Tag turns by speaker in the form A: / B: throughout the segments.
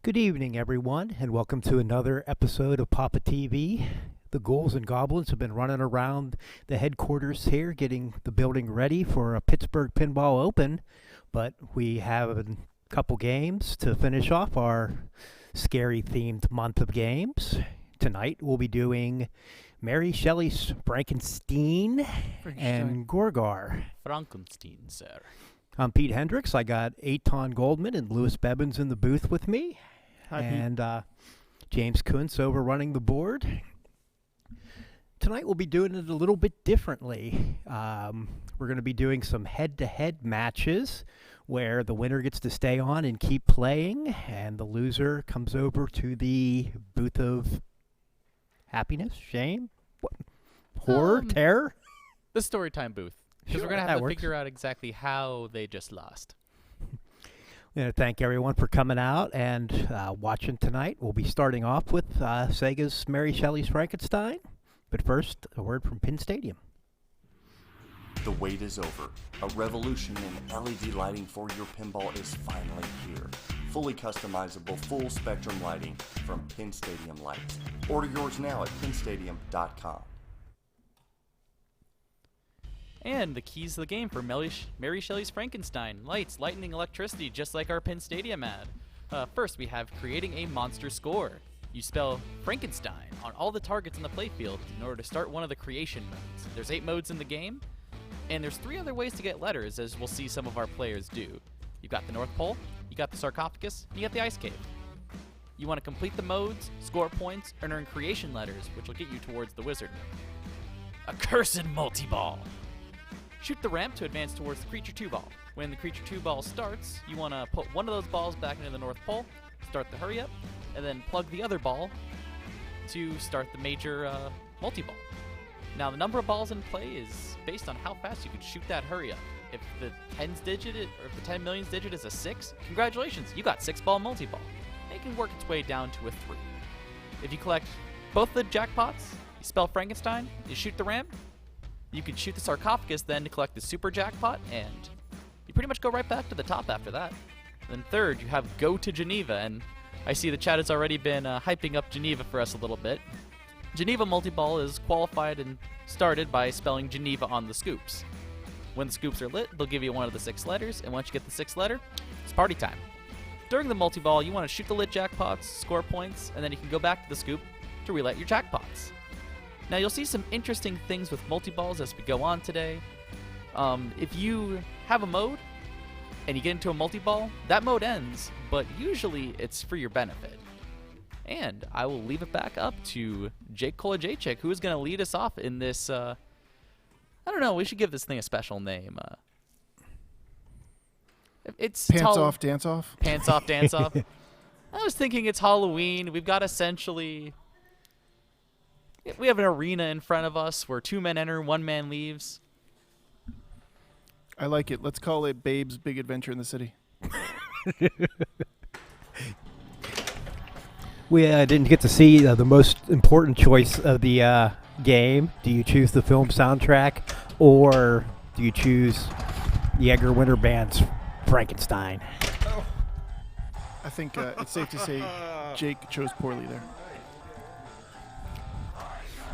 A: Good evening, everyone, and welcome to another episode of PAPAtv. The ghouls and goblins have been running around the headquarters here, getting the building ready for a Pittsburgh Pinball Open, but we have a couple games to finish off our scary-themed month of games. Tonight we'll be doing Mary Shelley's Frankenstein and Gorgar.
B: Frankenstein, sir.
A: I'm Pete Hendricks. I got Eitan Goldman and Louis Bebbins in the booth with me.
C: Hi,
A: and James Kuntz over running the board. Tonight we'll be doing it a little bit differently. We're going to be doing some head-to-head matches where the winner gets to stay on and keep playing, and the loser comes over to the booth of happiness, shame, horror, terror.
B: The Storytime booth. Because
A: Sure,
B: we're going to have to
A: works.
B: figure out exactly how they just lost.
A: I'm going to thank everyone for coming out and watching tonight. We'll be starting off with Sega's Mary Shelley's Frankenstein. But first, a word from Pinstadium.
D: The wait is over. A revolution in LED lighting for your pinball is finally here. Fully customizable, full-spectrum lighting from Pinstadium Lights. Order yours now at pinstadium.com.
B: And the keys to the game for Mary Shelley's Frankenstein. Lights, lightning, electricity, just like our Pinstadium ad. First, we have creating a monster score. You spell Frankenstein on all the targets in the playfield in order to start one of the creation modes. There's 8 modes in the game, and there's 3 other ways to get letters, as we'll see some of our players do. You've got the North Pole, you got the sarcophagus, and you got the ice cave. You want to complete the modes, score points, and earn creation letters, which will get you towards the wizard mode. Accursed multi-ball. Shoot the ramp to advance towards the Creature 2 ball. When the Creature 2 ball starts, you want to put one of those balls back into the North Pole, start the hurry up, and then plug the other ball to start the major multi-ball. Now, the number of balls in play is based on how fast you can shoot that hurry up. If the tens digit or if the 10 millions digit is a 6, congratulations, you got 6-ball multi-ball. It can work its way down to a 3. If you collect both the jackpots, you spell Frankenstein, you shoot the ramp, you can shoot the sarcophagus then to collect the super jackpot, and you pretty much go right back to the top after that. Then third, you have Go to Geneva, and I see the chat has already been hyping up Geneva for us a little bit. Geneva Multiball is qualified and started by spelling Geneva on the scoops. When the scoops are lit, they'll give you one of the 6 letters, and once you get the 6th letter, it's party time. During the multiball, you want to shoot the lit jackpots, score points, and then you can go back to the scoop to relit your jackpots. Now, you'll see some interesting things with multi-balls as we go on today. If you have a mode and you get into a multi-ball, that mode ends, but usually it's for your benefit. And I will leave it back up to Jake Kolajacek, who is going to lead us off in this, I don't know, we should give this thing a special name. It's
C: Pants off, dance off?
B: Pants off, dance off. I was thinking it's Halloween. We've got essentially... We have an arena in front of us where 2 men enter, 1 man leaves.
C: I like it. Let's call it Babe's Big Adventure in the City.
A: We didn't get to see the most important choice of the game. Do you choose the film soundtrack, or do you choose the Edgar Winter Band's Frankenstein?
C: I think it's safe to say Jake chose poorly there.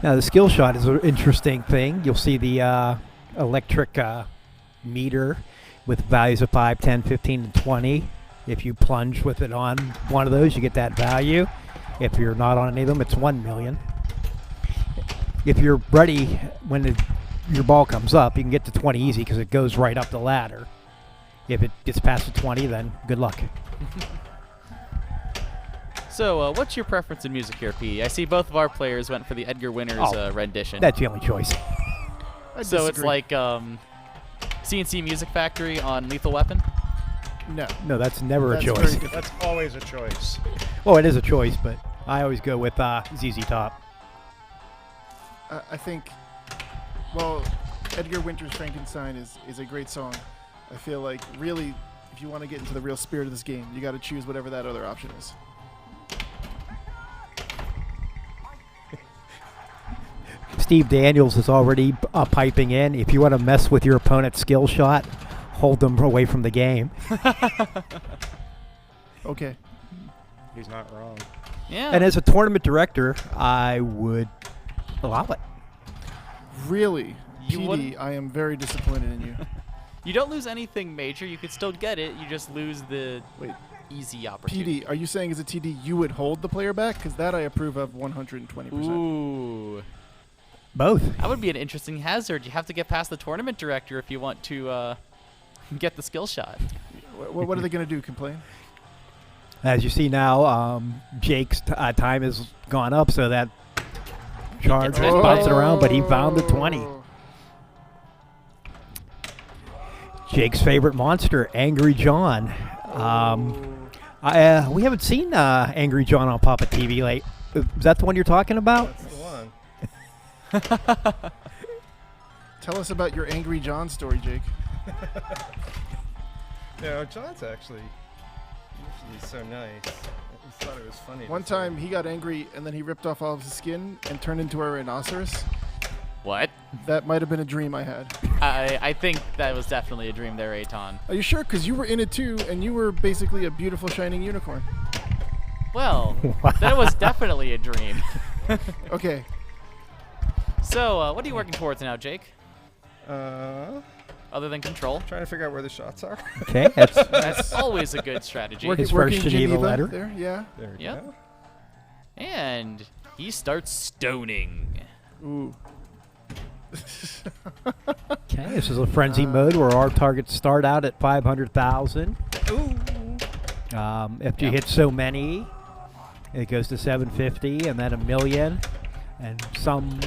A: Now, the skill shot is an interesting thing. You'll see the electric meter with values of 5, 10, 15, and 20. If you plunge with it on one of those, you get that value. If you're not on any of them, it's 1 million. If you're ready when your ball comes up, you can get to 20 easy because it goes right up the ladder. If it gets past the 20, then good luck.
B: So, what's your preference in music here, P? I see both of our players went for the Edgar Winter's rendition.
A: That's the only choice.
B: So it's like CNC Music Factory on Lethal Weapon?
A: No, that's never a
C: That's
A: choice.
E: That's always a choice.
A: Well, it is a choice, but I always go with ZZ Top.
C: I think, well, Edgar Winter's Frankenstein is a great song. I feel like, really, if you want to get into the real spirit of this game, you got to choose whatever that other option is.
A: Steve Daniels is already piping in. If you want to mess with your opponent's skill shot, hold them away from the game.
C: Okay.
E: He's not wrong.
B: Yeah.
A: And as a tournament director, I would allow it.
C: Really?
B: You
C: PD,
B: wouldn't?
C: I am very disappointed in you.
B: You don't lose anything major. You could still get it. You just lose the
C: Wait,
B: easy opportunity.
C: PD, are you saying as a TD you would hold the player back? Because that I approve of 120%.
B: Ooh.
A: Both.
B: That would be an interesting hazard. You have to get past the tournament director if you want to get the skill shot.
C: What are they going to do? Complain?
A: As you see now, Jake's time has gone up, so that charge
B: gets it.
A: bouncing around, but he found the 20.
C: Oh.
A: Jake's favorite monster, Angry John. We haven't seen Angry John on PAPAtv late. Is that the one you're talking about?
E: That's the one.
C: Tell us about your Angry John story, Jake.
E: No, John's actually usually so nice. I just thought it was funny.
C: One time he got angry and then he ripped off all of his skin and turned into a rhinoceros.
B: What?
C: That might have been a dream I had.
B: I think that was definitely a dream there, Aton.
C: Are you sure? Because you were in it too, and you were basically a beautiful shining unicorn.
B: Well, that was definitely a dream.
C: Okay.
B: So, what are you working towards now, Jake?
E: Trying
B: Other than control?
E: to figure out where the shots are.
A: Okay, that's
B: That's always a good strategy.
A: His
C: Working
A: first Geneva letter.
C: There, yeah.
E: There we
B: Yep.
E: go.
B: And he starts stoning.
C: Ooh.
A: okay. This is a frenzy mode where our targets start out at 500,000.
E: Ooh.
A: After you
B: Yep.
A: hit so many, it goes to 750 and then 1,000,000, and some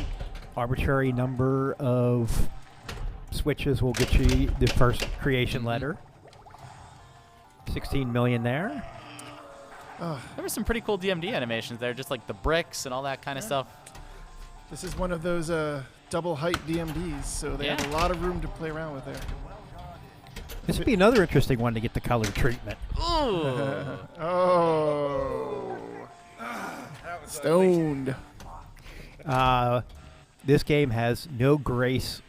A: arbitrary number of switches will get you the first creation letter. 16 million there.
C: Oh,
B: There were some pretty cool DMD animations there, just like the bricks and all that kind of stuff.
C: this is one of those double height DMDs, so they have
B: Yeah.
C: a lot of room to play around with there.
A: This would be another interesting one to get the color treatment.
B: Ooh.
C: Oh.
E: That was
C: Stoned.
A: This game has no grace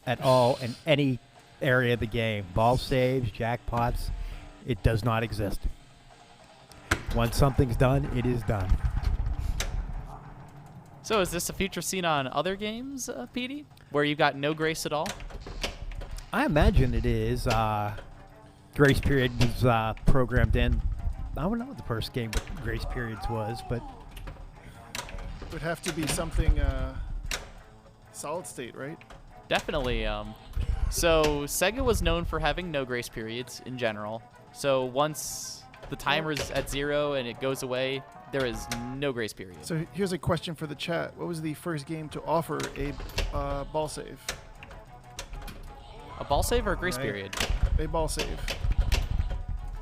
A: at all in any area of the game. Ball saves, jackpots, it does not exist. Once something's done, it is done.
B: So is this a feature seen on other games, PD, where you got no grace at all?
A: I imagine it is. Grace period was programmed in. I don't know what the first game with grace periods was, but
C: It would have to be something solid state, right?
B: Definitely. So Sega was known for having no grace periods in general. So once the timer is at 0 and it goes away, there is no grace period.
C: So here's a question for the chat. What was the first game to offer a ball save?
B: A ball save or a grace
E: Right.
B: period?
C: A ball save.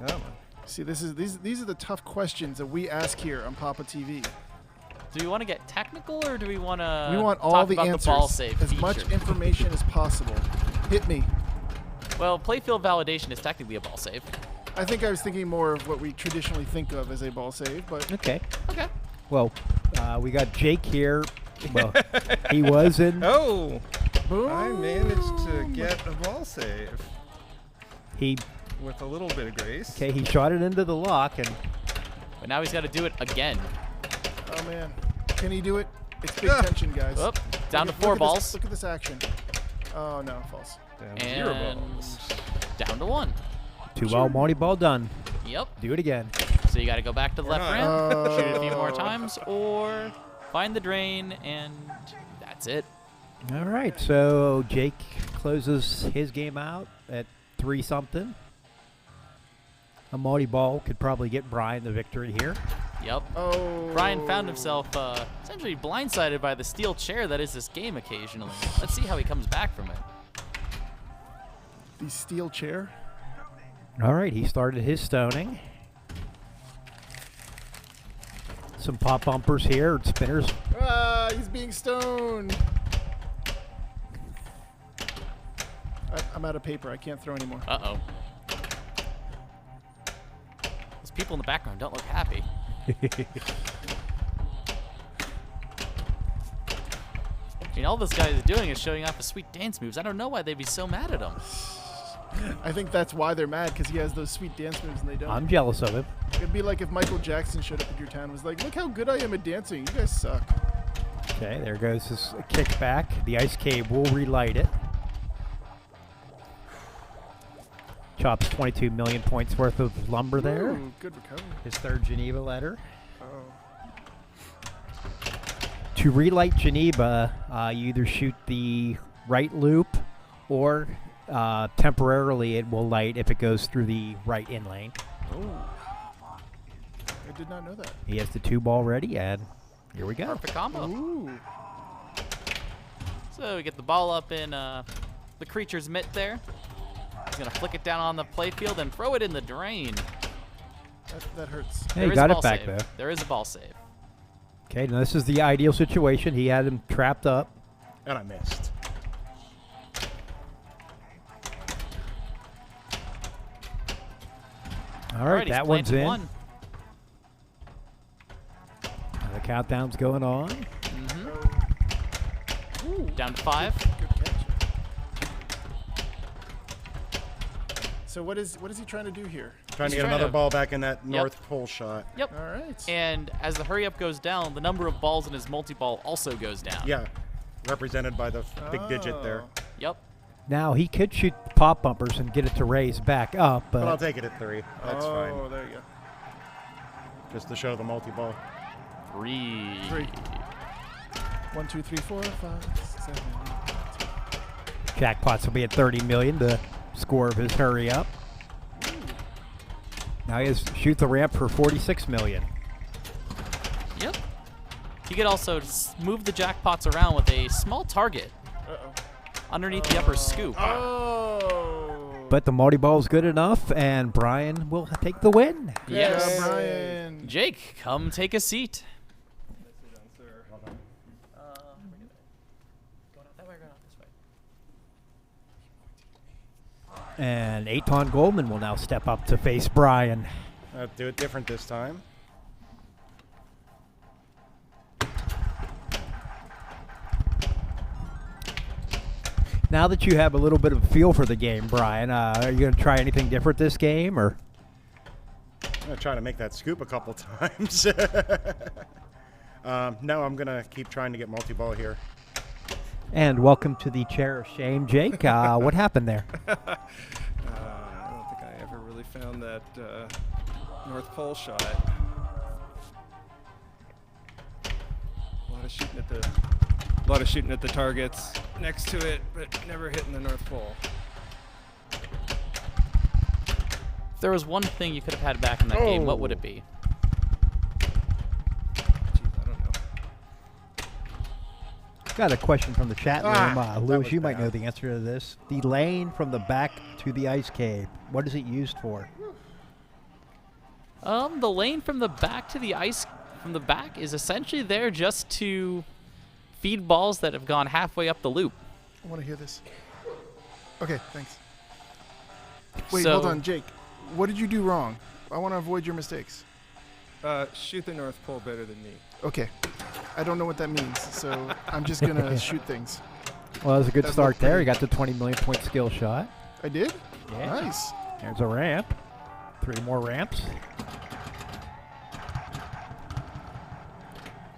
E: Come on.
C: See, these are the tough questions that we ask here on PAPAtv.
B: Do we want to get technical or do we want to
C: We want all
B: talk
C: the
B: about
C: answers,
B: the ball save
C: as
B: feature?
C: much information as possible. Hit me.
B: Well, playfield validation is technically a ball save.
C: I think I was thinking more of what we traditionally think of as a ball save, but
A: okay.
B: Okay.
A: Well, we got Jake here. Well, he was in.
E: Oh!
C: boom.
E: I managed to get a ball save
A: He
E: with a little bit of grace.
A: okay. He shot it into the lock, and
B: But now he's got to do it again.
C: Oh man, can he do it? It's big
E: Ah.
C: tension, guys.
B: Oop, down to
C: Look
B: 4
C: at this-
B: balls.
C: Look at this action. Oh no, false.
E: Down 0
B: And
E: balls.
B: down to 1.
A: 2-ball multi-ball done.
B: Yep.
A: Do it again.
B: So you got to go back to the left
E: not.
B: rim, shoot it a few more times, or find the drain, and that's it.
A: All right. So Jake closes his game out at 3-something. A multi-ball could probably get Brian the victory here.
B: Yep.
C: Oh.
B: Brian found himself essentially blindsided by the steel chair that is this game occasionally. Let's see how he comes back from it.
C: The steel chair.
A: All right, he started his stoning. Some pop bumpers here, spinners.
C: Ah, he's being stoned. I'm out of paper. I can't throw anymore.
B: Uh-oh. Those people in the background don't look happy. I mean, all this guy is doing is showing off his sweet dance moves. I don't know why they'd be so mad at him.
C: I think that's why they're mad, because he has those sweet dance moves and they don't.
A: I'm jealous of him.
C: It'd be like if Michael Jackson showed up at your town and was like, look how good I am at dancing. You guys suck.
A: Okay, there goes his kickback. The ice cave will relight it. Chops 22 million points worth of lumber there.
C: Ooh, good recovery.
A: His third Geneva letter.
C: Oh.
A: To relight Geneva, you either shoot the right loop or temporarily it will light if it goes through the right in lane.
C: Oh. I did not know that.
A: He has the 2-ball ready, and here we go.
B: Perfect combo.
C: Ooh.
B: So we get the ball up in the creature's mitt there. He's going to flick it down on the playfield and throw it in the drain.
C: That hurts.
A: Hey,
B: There
A: he
B: is
A: got
B: a
A: it
B: ball
A: back
B: save.
A: though.
B: There is a ball save.
A: Okay, now this is the ideal situation. He had him trapped up.
E: And I missed.
A: All right,
B: Alright, he's
A: that one's
B: planted
A: in.
B: one.
A: And the countdown's going on.
C: Ooh.
B: Down to 5.
C: Good catch. So what is he trying to do here?
E: Trying to
B: He's
E: get
B: trying
E: another
B: to-
E: ball back in that North Pole shot.
B: Yep.
C: All right.
B: And as the hurry up goes down, the number of balls in his multi-ball also goes down.
E: Yeah, represented by the big digit there.
C: Oh.
B: Yep.
A: Now he could shoot pop bumpers and get it to raise back up,
E: But I'll
A: but
E: take it at 3. That's
C: Oh,
E: fine.
C: there you go.
E: Just to show the multi-ball.
B: 3.
C: 3. 1, 2, 3, 4, 5, 6, 7, 8.
A: Jackpots will be at 30 million, the score of his hurry up. Now he has shoot the ramp for 46 million.
B: Yep. You could also move the jackpots around with a small target
C: Uh-oh.
B: underneath the upper scoop.
C: Oh.
A: But the multi-ball is good enough, and Brian will take the win.
B: Yes.
C: Yeah, Brian.
B: Jake, come take a seat.
A: And Eitan Goldman will now step up to face Brian.
E: I'll do it different this time.
A: Now that you have a little bit of a feel for the game, Brian, are you going to try anything different this game, or?
E: I'm going to try to make that scoop a couple times. No, I'm going to keep trying to get multi-ball here.
A: And welcome to the chair of shame, Jake. What happened there?
E: I don't think I ever really found that North Pole shot. A lot of shooting at the targets next to it, but never hitting the North Pole.
B: If there was one thing you could have had back in that game, what would it be?
E: Jeez, I don't know.
A: Got a question from the chat room.
E: that
A: Lewis,
E: was
A: you might
E: bad.
A: know the answer to this. The lane from the back to the ice cave, what is it used for?
B: The lane from the back to the ice from the back is essentially there just to feed balls that have gone halfway up the loop.
C: I want to hear this. Okay, thanks. Wait,
B: So-
C: hold on, Jake. What did you do wrong? I want to avoid your mistakes.
E: Shoot the North Pole better than me.
C: Okay. I don't know what that means, so I'm just going to shoot things.
A: Well, that was a good
C: That
A: start
C: looked
A: there.
C: pretty-
A: You got the 20 million point skill shot.
C: I did?
A: Yeah.
C: Nice.
A: There's a ramp. 3 more ramps.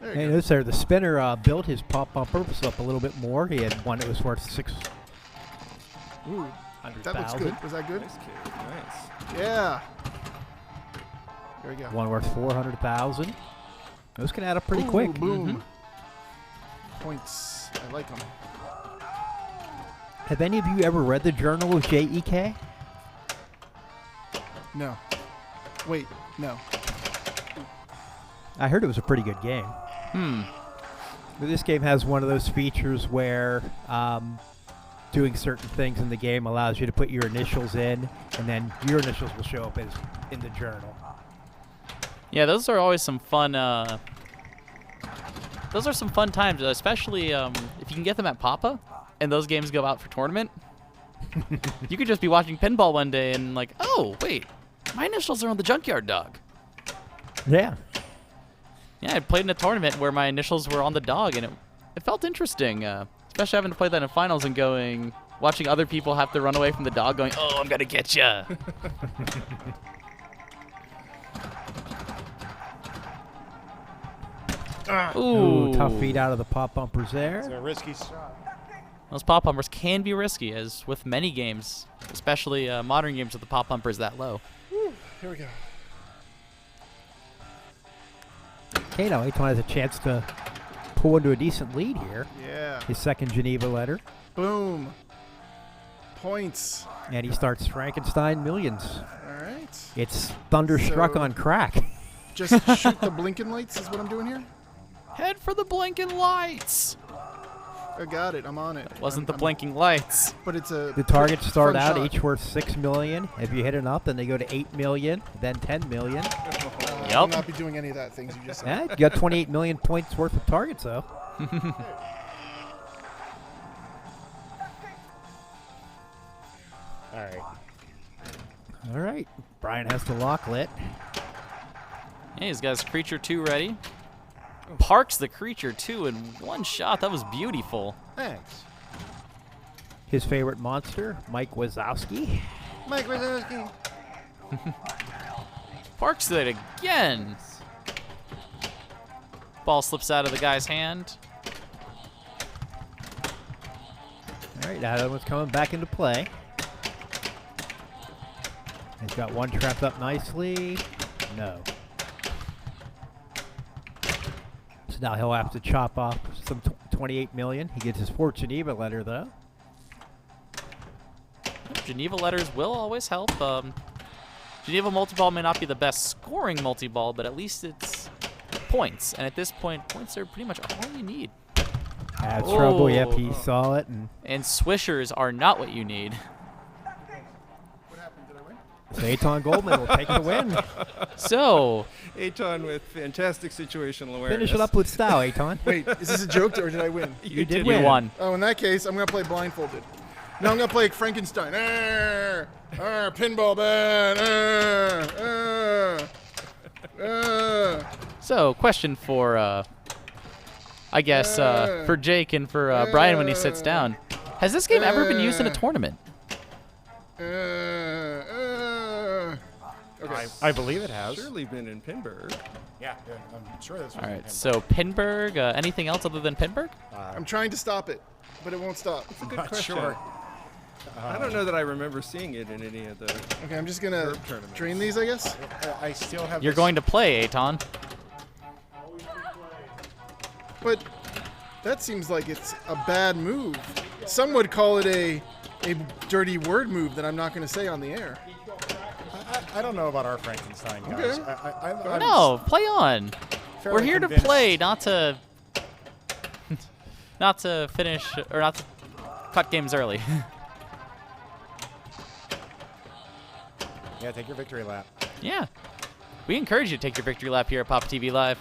C: There
A: Hey,
C: you go.
A: notice there, the spinner built his pop bumper was up a little bit more. He had one that was worth
C: Ooh, that looks
A: 600,000.
C: good. Was that good?
E: Nice kick. Nice.
C: Yeah. There we go.
A: One worth 400,000. Those can add up pretty
C: Ooh,
A: quick.
C: Boom. Points. I like them.
A: Have any of you ever read the Journal of J.E.K.?
C: No. Wait, no.
A: I heard it was a pretty good game. But this game has one of those features where doing certain things in the game allows you to put your initials in, and then your initials will show up as in the journal.
B: Yeah, those are always some fun. Those are some fun times, especially if you can get them at Papa, and those games go out for tournament. You could just be watching pinball one day and like, oh wait, my initials are on the Junkyard Dog.
A: Yeah.
B: Yeah, I played in a tournament where my initials were on the dog, and it felt interesting, especially having to play that in finals and going, watching other people have to run away from the dog going, oh, I'm going to get ya.
A: Ooh, tough feed out of the pop bumpers there.
F: It's a risky shot.
B: Those pop bumpers can be risky, as with many games, especially modern games with the pop bumpers that low.
C: Whew, here we go.
A: Okay, now Aton has a chance to pull into a decent lead here.
C: Yeah.
A: His second Geneva letter.
C: Boom. Points.
A: And he starts Frankenstein Millions.
C: All right.
A: It's Thunderstruck
C: So-
A: on crack.
C: Just shoot the blinking lights is what I'm doing here.
B: Head for the blinking lights.
C: I got it. I'm on it.
B: Wasn't the
C: I'm-
B: blinking lights.
C: But it's a
A: The targets start
C: fun
A: out
C: shot.
A: each worth 6 million. If you hit enough, then they go to 8 million, then 10 million.
C: I
B: Yup.
C: will not be doing any of that things you just said.
A: Yeah, you got 28 million points worth of targets, though.
F: All right.
A: All right. Brian has the lock lit.
B: Yeah, he's got his creature 2 ready. Parks the creature 2 in one shot. That was beautiful.
F: Thanks.
A: His favorite monster, Mike Wazowski.
F: Mike Wazowski.
B: Parks it again. Ball slips out of the guy's hand.
A: All right, now that one's coming back into play. He's got one trapped up nicely. No. So now he'll have to chop off some 28 million. He gets his 4th Geneva letter, though.
B: Geneva letters will always help. Geneva multi-ball may not be the best scoring multi-ball, but at least it's points. And at this point, points are pretty much all you need.
A: That's trouble. Yep,
B: Oh.
A: he saw it. And
B: And swishers are not what you need.
C: What happened? Did I win?
A: so Aton Goldman will take the win.
B: So,
E: Aton with fantastic situational awareness.
A: Finish it up with style, Aton.
C: Wait, is this a joke or did I win?
A: You did
B: you
A: win.
B: won.
C: Oh, in that case, I'm gonna play blindfolded. No, I'm gonna play Frankenstein. Pinball bad.
B: So, question for, I guess, for Jake and for Brian when he sits down. Has this game ever been used in a tournament?
C: Okay.
F: I believe it has.
E: Surely been in Pinburg.
F: Yeah, I'm sure that's
B: All right, so Pinburg, anything else other than Pinburg?
C: I'm trying to stop it, but it won't stop.
E: It's a good
F: not
E: question.
F: sure.
E: I don't know that I remember seeing it in any of the.
C: Okay, I'm just gonna
E: Herb tournaments.
C: drain these, I guess.
F: I still have.
B: You're
F: this-
B: going to play, Aton.
C: But that seems like it's a bad move. Some would call it a dirty word move that I'm not going to say on the air.
F: I don't know about our Frankenstein guys.
C: Okay.
F: I'm
B: No, play on.
F: fairly
B: We're here
F: convinced-
B: to play, not to not to finish or not to cut games early.
F: Yeah, take your victory lap.
B: Yeah. We encourage you to take your victory lap here at PAPAtv Live.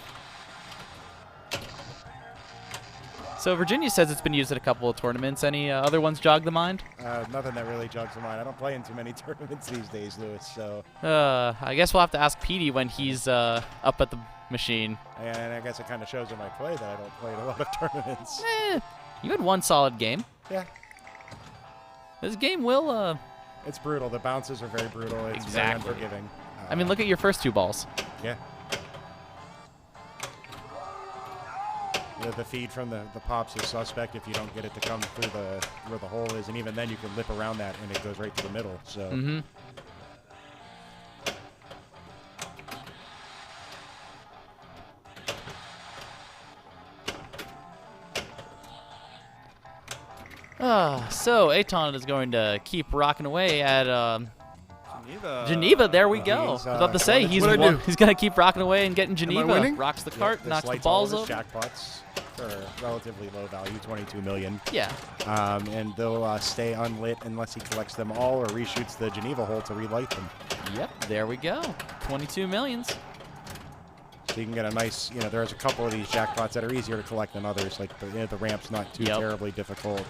B: So Virginia says it's been used at a couple of tournaments. Any other ones jog the mind?
F: Nothing that really jogs the mind. I don't play in too many tournaments these days, Lewis. So,
B: I guess we'll have to ask Petey when he's up at the machine.
F: and I guess it kind of shows in my play that I don't play in a lot of tournaments.
B: You had one solid game.
F: Yeah,
B: This game will,
F: it's brutal. The bounces are very brutal. It's
B: Exactly.
F: very unforgiving.
B: I mean, look at your first 2 balls.
F: Yeah. The feed from the pops is suspect if you don't get it to come through where the hole is, and even then you can lip around that and it goes right to the middle. So
B: Mm-hmm. So Aton is going to keep rocking away at Geneva. There we go. I
F: he's,
B: was about to say
F: what
B: he's
C: did I do?
B: he's gonna keep rocking away and getting Geneva.
C: winning?
B: Rocks the cart,
F: this
B: knocks the
F: lights all
B: balls
F: of his
B: over.
F: jackpots for relatively low value, 22 million.
B: Yeah.
F: And they'll stay unlit unless he collects them all or reshoots the Geneva hole to relight them.
B: Yep. There we go. 22 millions.
F: So you can get a nice, there's a couple of these jackpots that are easier to collect than others. Like the ramp's not too
B: Yep.
F: terribly difficult.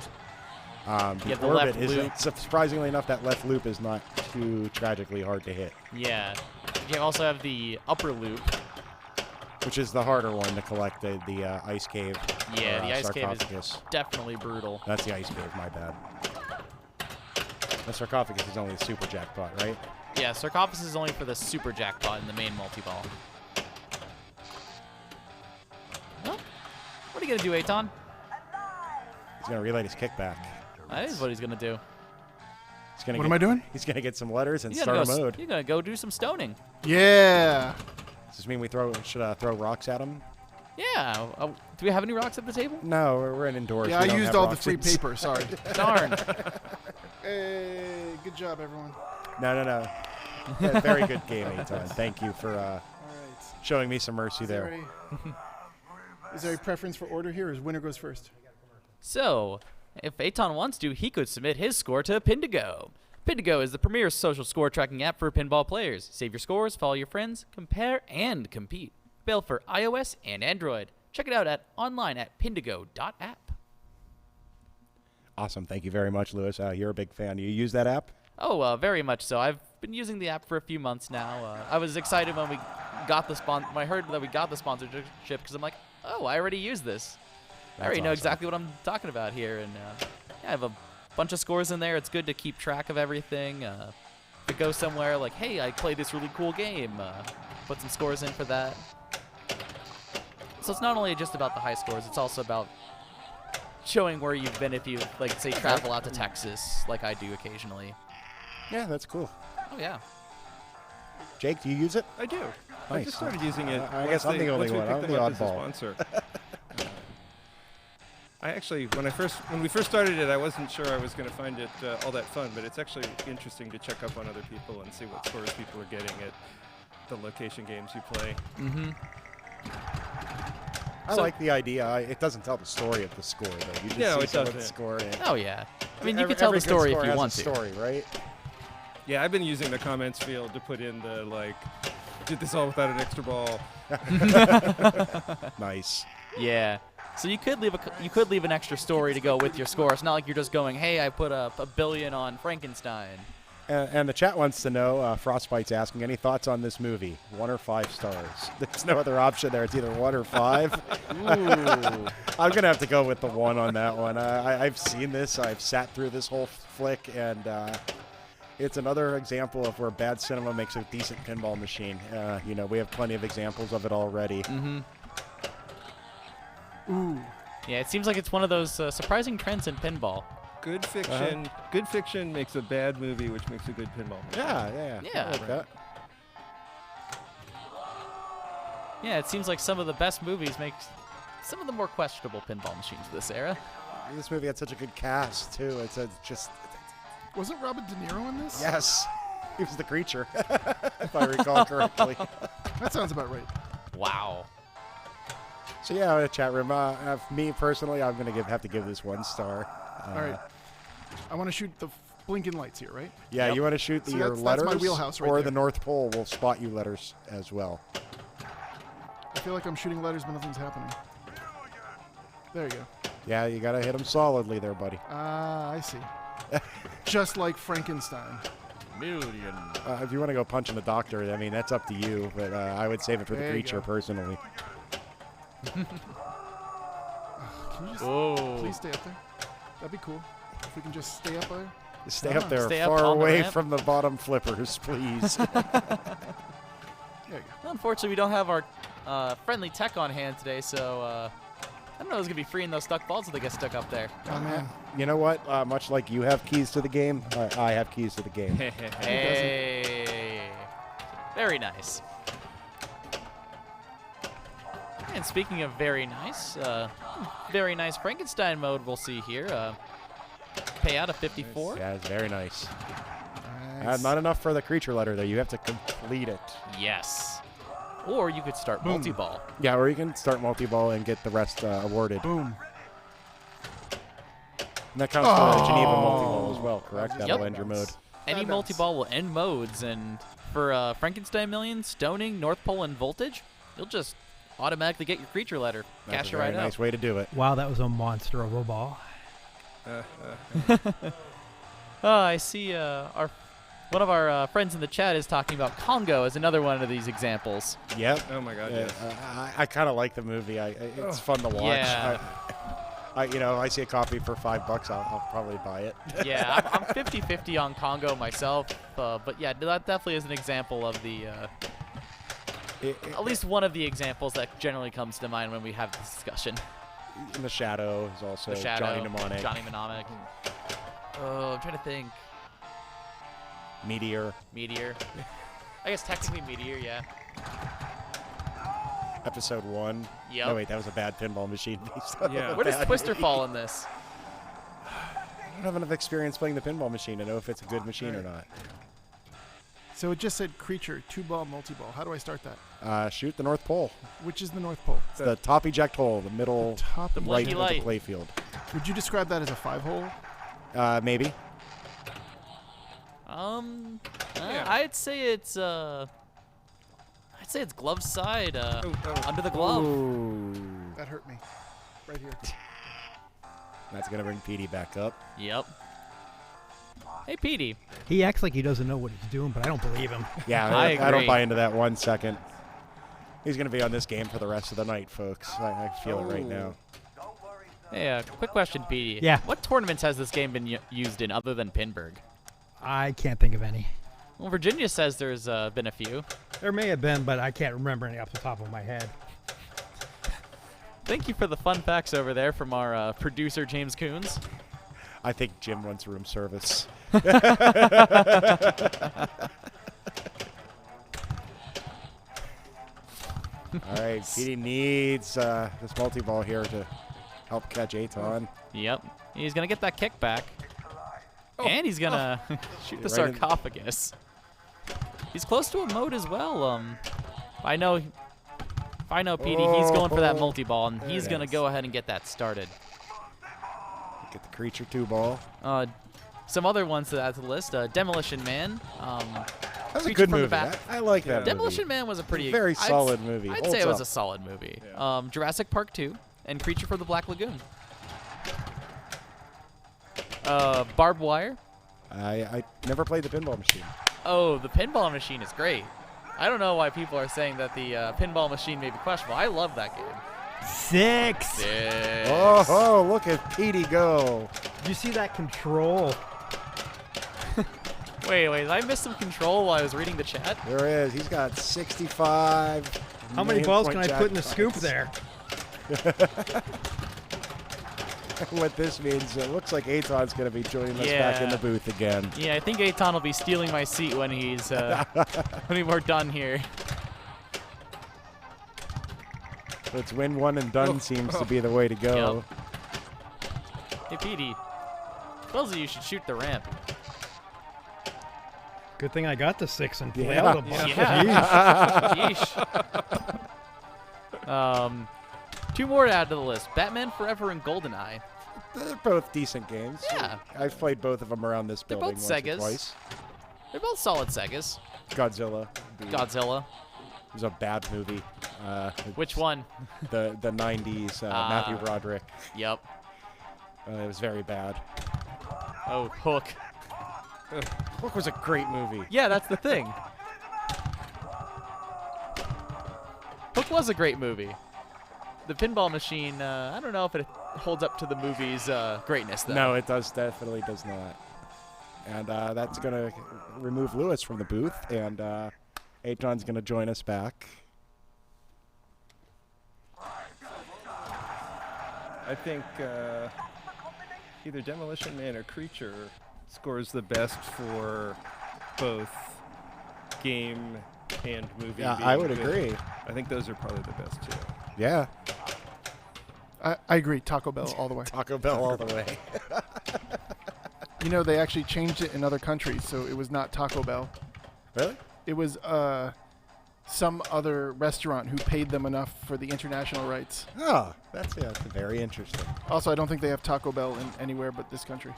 F: The
B: Yeah, the
F: orbit
B: left
F: isn't.
B: loop.
F: Surprisingly enough, that left loop is not too tragically hard to hit,
B: Yeah. You also have the upper loop.
F: which is the harder one to collect. The ice cave.
B: Yeah,
F: or,
B: the ice cave is
F: sarcophagus.
B: definitely brutal.
F: That's the ice cave. My bad. The sarcophagus is only the super jackpot, right?
B: Yeah, sarcophagus is only for the super jackpot in the main multi-ball. Well, what are you going to do, Aton?
F: He's going to relight his kickback.
B: That is what he's going to do.
F: He's gonna
C: What am I doing?
F: He's going to get some letters and
B: You're
F: start
B: gonna
F: a mode.
B: You're going to go do some stoning.
C: Yeah.
F: Does this mean we should throw rocks at him?
B: Yeah. Do we have any rocks at the table?
F: No, we're in indoors.
C: Yeah,
F: We
C: I
F: don't
C: used
F: have
C: all the
F: rocks.
C: free
F: It's-
C: paper. Sorry.
B: Darn.
C: Hey, good job, everyone.
F: No. Yeah, very good game, Aton. Thank you for
C: All right.
F: showing me some mercy there.
C: Is there a preference for order here, or is winner goes first?
B: So, if Aton wants to, he could submit his score to Pindigo. Pindigo is the premier social score tracking app for pinball players. Save your scores, follow your friends, compare, and compete. Available for iOS and Android. Check it out online at pindigo.app.
F: Awesome. Thank you very much, Lewis. You're a big fan. You use that app?
B: Oh, very much so. I've been using the app for a few months now. I was excited when we got the when I heard that we got the sponsorship because I'm like, oh, I already use this. I already know
F: awesome.
B: exactly what I'm talking about here, and yeah, I have a bunch of scores in there. It's good to keep track of everything. To go somewhere like, hey, I played this really cool game. Put some scores in for that. So it's not only just about the high scores. It's also about showing where you've been if you, like, say, travel out to Texas, like I do occasionally.
F: Yeah, that's cool.
B: Oh, yeah.
F: Jake, do you use it?
E: I do. I
F: Nice.
E: just started using it.
F: I guess I'm the only one. I'm the oddball.
E: Sponsor. I actually, when we first started it, I wasn't sure I was going to find it all that fun, but it's actually interesting to check up on other people and see what scores people are getting at the location games you play.
B: Mm-hmm.
F: I like the idea. It doesn't tell the story of the score, though. You just
E: No,
F: see
E: it
F: someone's
E: doesn't.
F: score. And
B: Oh, yeah. I mean, you
F: every
B: can tell the
F: good
B: story
F: score
B: if you
F: has
B: want
F: a
B: to.
F: story, right?
E: Yeah, I've been using the comments field to put in the, like, did this all without an extra ball.
F: Nice.
B: Yeah. So you could leave an extra story to go with your score. It's not like you're just going, hey, I put up $1 billion on Frankenstein.
F: And the chat wants to know, Frostbite's asking, any thoughts on this movie? 1 or 5 stars? There's no other option there. It's either 1 or 5.
B: Ooh.
F: I'm going to have to go with the 1 on that one. I've seen this. I've sat through this whole flick, and it's another example of where bad cinema makes a decent pinball machine. You know, we have plenty of examples of it already.
B: Mm-hmm.
C: Ooh.
B: Yeah, it seems like it's one of those surprising trends in pinball.
E: Good fiction. Good fiction makes a bad movie, which makes a good pinball movie.
F: Yeah.
B: Yeah.
F: I like that.
B: Yeah, it seems like some of the best movies make some of the more questionable pinball machines of this era.
F: This movie had such a good cast, too. It's just...
C: Wasn't Robert De Niro in this?
F: Yes. He was the creature, if I recall correctly.
C: That sounds about right.
B: Wow.
F: So yeah, in the chat room, me personally, I'm gonna have to give this 1 star.
C: All right. I want to shoot the blinking lights here, right?
F: Yeah,
B: Yep.
F: you want to shoot
C: See,
F: your
C: that's
F: letters,
C: my wheelhouse right
F: or
C: there.
F: the North Pole will spot you letters as well.
C: I feel like I'm shooting letters, but nothing's happening. There you go.
F: Yeah, you gotta hit them solidly there, buddy.
C: Ah, I see. Just like Frankenstein.
B: Million.
F: If you want to go punching the doctor, I mean, that's up to you, but I would save it for the
C: There you
F: creature
C: go.
F: personally.
C: Can you just
B: Oh.
C: please stay up there? That'd be cool. If we can just stay up there.
F: Stay
C: Come
F: up
C: on.
F: there,
B: Stay up
F: far
B: on the
F: away
B: ramp.
F: from the bottom flippers, please.
C: There you go.
B: Unfortunately, we don't have our friendly tech on hand today, so I don't know who's going to be freeing those stuck balls if they get stuck up there.
C: Oh, man.
F: You know what? Much like you have keys to the game, I have keys to the game.
B: Hey. Very nice. And speaking of very nice Frankenstein mode we'll see here. Payout of 54.
F: Yeah, it's very nice.
C: Nice.
F: Not enough for the creature letter, though. You have to complete it.
B: Yes. Or you could start
C: Boom.
B: multi-ball.
F: Yeah, or you can start multi-ball and get the rest awarded.
C: Boom.
F: And that counts for the Geneva multi-ball as well, correct?
B: Yep.
F: That'll end your mode.
B: Any
C: Bad
B: multi-ball will end modes, and for Frankenstein Million, Stoning, North Pole, and Voltage, you'll just automatically get your creature letter.
F: That's
B: Cash
F: a
B: it
F: very
B: right
F: nice
B: out.
F: way to do it.
A: Wow, that was a monster of a ball.
B: I see one of our friends in the chat is talking about Congo as another one of these examples.
F: Yep.
E: Oh my God,
F: Yeah,
E: yes.
F: I kind of like the movie. It's fun to watch.
B: Yeah.
F: I see a copy for $5, I'll probably buy it.
B: Yeah, I'm 50-50 on Congo myself, but yeah, that definitely is an example of the, at least one of the examples that generally comes to mind when we have this discussion.
F: In the Shadow is also
B: The Shadow,
F: Johnny Mnemonic.
B: Johnny Mnemonic. Oh, I'm trying to think.
F: Meteor.
B: I guess technically Meteor, yeah.
F: Episode 1.
B: Yep.
F: No, wait, that was a bad pinball machine.
E: Yeah.
B: Where does
F: Bad
B: Twister
F: movie.
B: fall in this?
F: I don't have enough experience playing the pinball machine to know if it's a good machine or not.
C: So it just said creature, 2-ball, multi-ball. How do I start that?
F: Shoot the North Pole.
C: Which is the North Pole?
F: It's the top eject hole, the middle
C: Top.
B: The
F: right
B: blinky
F: of the
B: light.
F: playfield.
C: Would you describe that as a 5-hole?
F: Maybe.
E: Yeah.
B: I'd say it's glove side, under the glove.
F: Ooh.
C: That hurt me. Right here.
F: That's going to bring Petey back up.
B: Yep. Hey, Petey.
A: He acts like he doesn't know what he's doing, but I don't believe him.
F: Yeah,
B: I
F: I don't
B: agree.
F: buy into that 1 second. He's going to be on this game for the rest of the night, folks. I feel it right now.
B: Hey, quick question, Petey.
A: Yeah.
B: What tournaments has this game been used in other than Pinburg?
A: I can't think of any.
B: Well, Virginia says there's been a few.
A: There may have been, but I can't remember any off the top of my head.
B: Thank you for the fun facts over there from our producer, James Coons.
F: I think Jim wants room service.
A: Oh,
F: All right, Petey needs this multi-ball here to help catch Aton.
B: Yep. He's going to get that kickback. And he's going to shoot the
F: Right in-
B: sarcophagus. He's close to a mode as well. I know Petey, he's going for that
F: Oh,
B: multi-ball, and
F: there
B: he's
F: it
B: going to
F: is.
B: go ahead and get that started.
F: Get the creature 2-ball.
B: Some other ones to add to the list. Demolition Man.
F: That was a
B: Creature
F: good
B: from the
F: movie.
B: back.
F: I like that movie.
B: Demolition Man was a pretty
F: Very
B: I'd
F: solid movie.
B: I'd
F: Holds
B: say it was
F: up.
B: a solid movie.
E: Yeah.
B: Jurassic Park 2 and Creature from the Black Lagoon. Barbed Wire.
F: I never played the pinball machine.
B: Oh, the pinball machine is great. I don't know why people are saying that the pinball machine may be questionable. I love that game.
A: 6.
B: Six.
F: Oh, look at Petey go.
A: Did you see that control?
B: Wait, did I miss some control while I was reading the chat?
F: There is. He's got 65.
A: How many
F: million
A: balls
F: point
A: can I put in the
F: jackpots.
A: scoop there?
F: What this means, it looks like Aton's going to be joining us back in
B: Yeah.
F: the booth again.
B: Yeah, I think Aton will be stealing my seat when he's when we're done here.
F: It's win one and done seems to be the way to go.
B: Hey, Petey. Suppose you should shoot the ramp.
A: Good thing I got the 6 and
F: Yeah.
A: flailed a bunch.
B: Yeah. Yeesh. 2 more to add to the list. Batman Forever and GoldenEye.
F: They're both decent games.
B: Yeah.
F: I've played both of them around this
B: They're
F: building
B: both
F: once or
B: Segas.
F: twice.
B: They're both solid Segas.
F: Godzilla.
B: Godzilla.
F: It was a bad movie.
B: Which one?
F: The 90s, Matthew Broderick.
B: Yep.
F: It was very bad.
B: Oh, Hook.
F: Hook was a great movie.
B: Yeah, that's the thing. Hook was a great movie. The pinball machine, I don't know if it holds up to the movie's greatness, though.
F: No, it definitely does not. And that's going to remove Lewis from the booth, and Aton's going to join us back.
E: I think either Demolition Man or Creature scores the best for both game and movie.
F: Yeah,
E: being
F: I would
E: good.
F: agree.
E: I think those are probably the best two.
F: Yeah.
C: I agree. Taco Bell all the way.
F: Taco Bell all the way.
C: You know, they actually changed it in other countries, so it was not Taco Bell.
F: Really?
C: It was some other restaurant who paid them enough for the international rights.
F: Oh, that's very interesting.
C: Also, I don't think they have Taco Bell in anywhere but this country.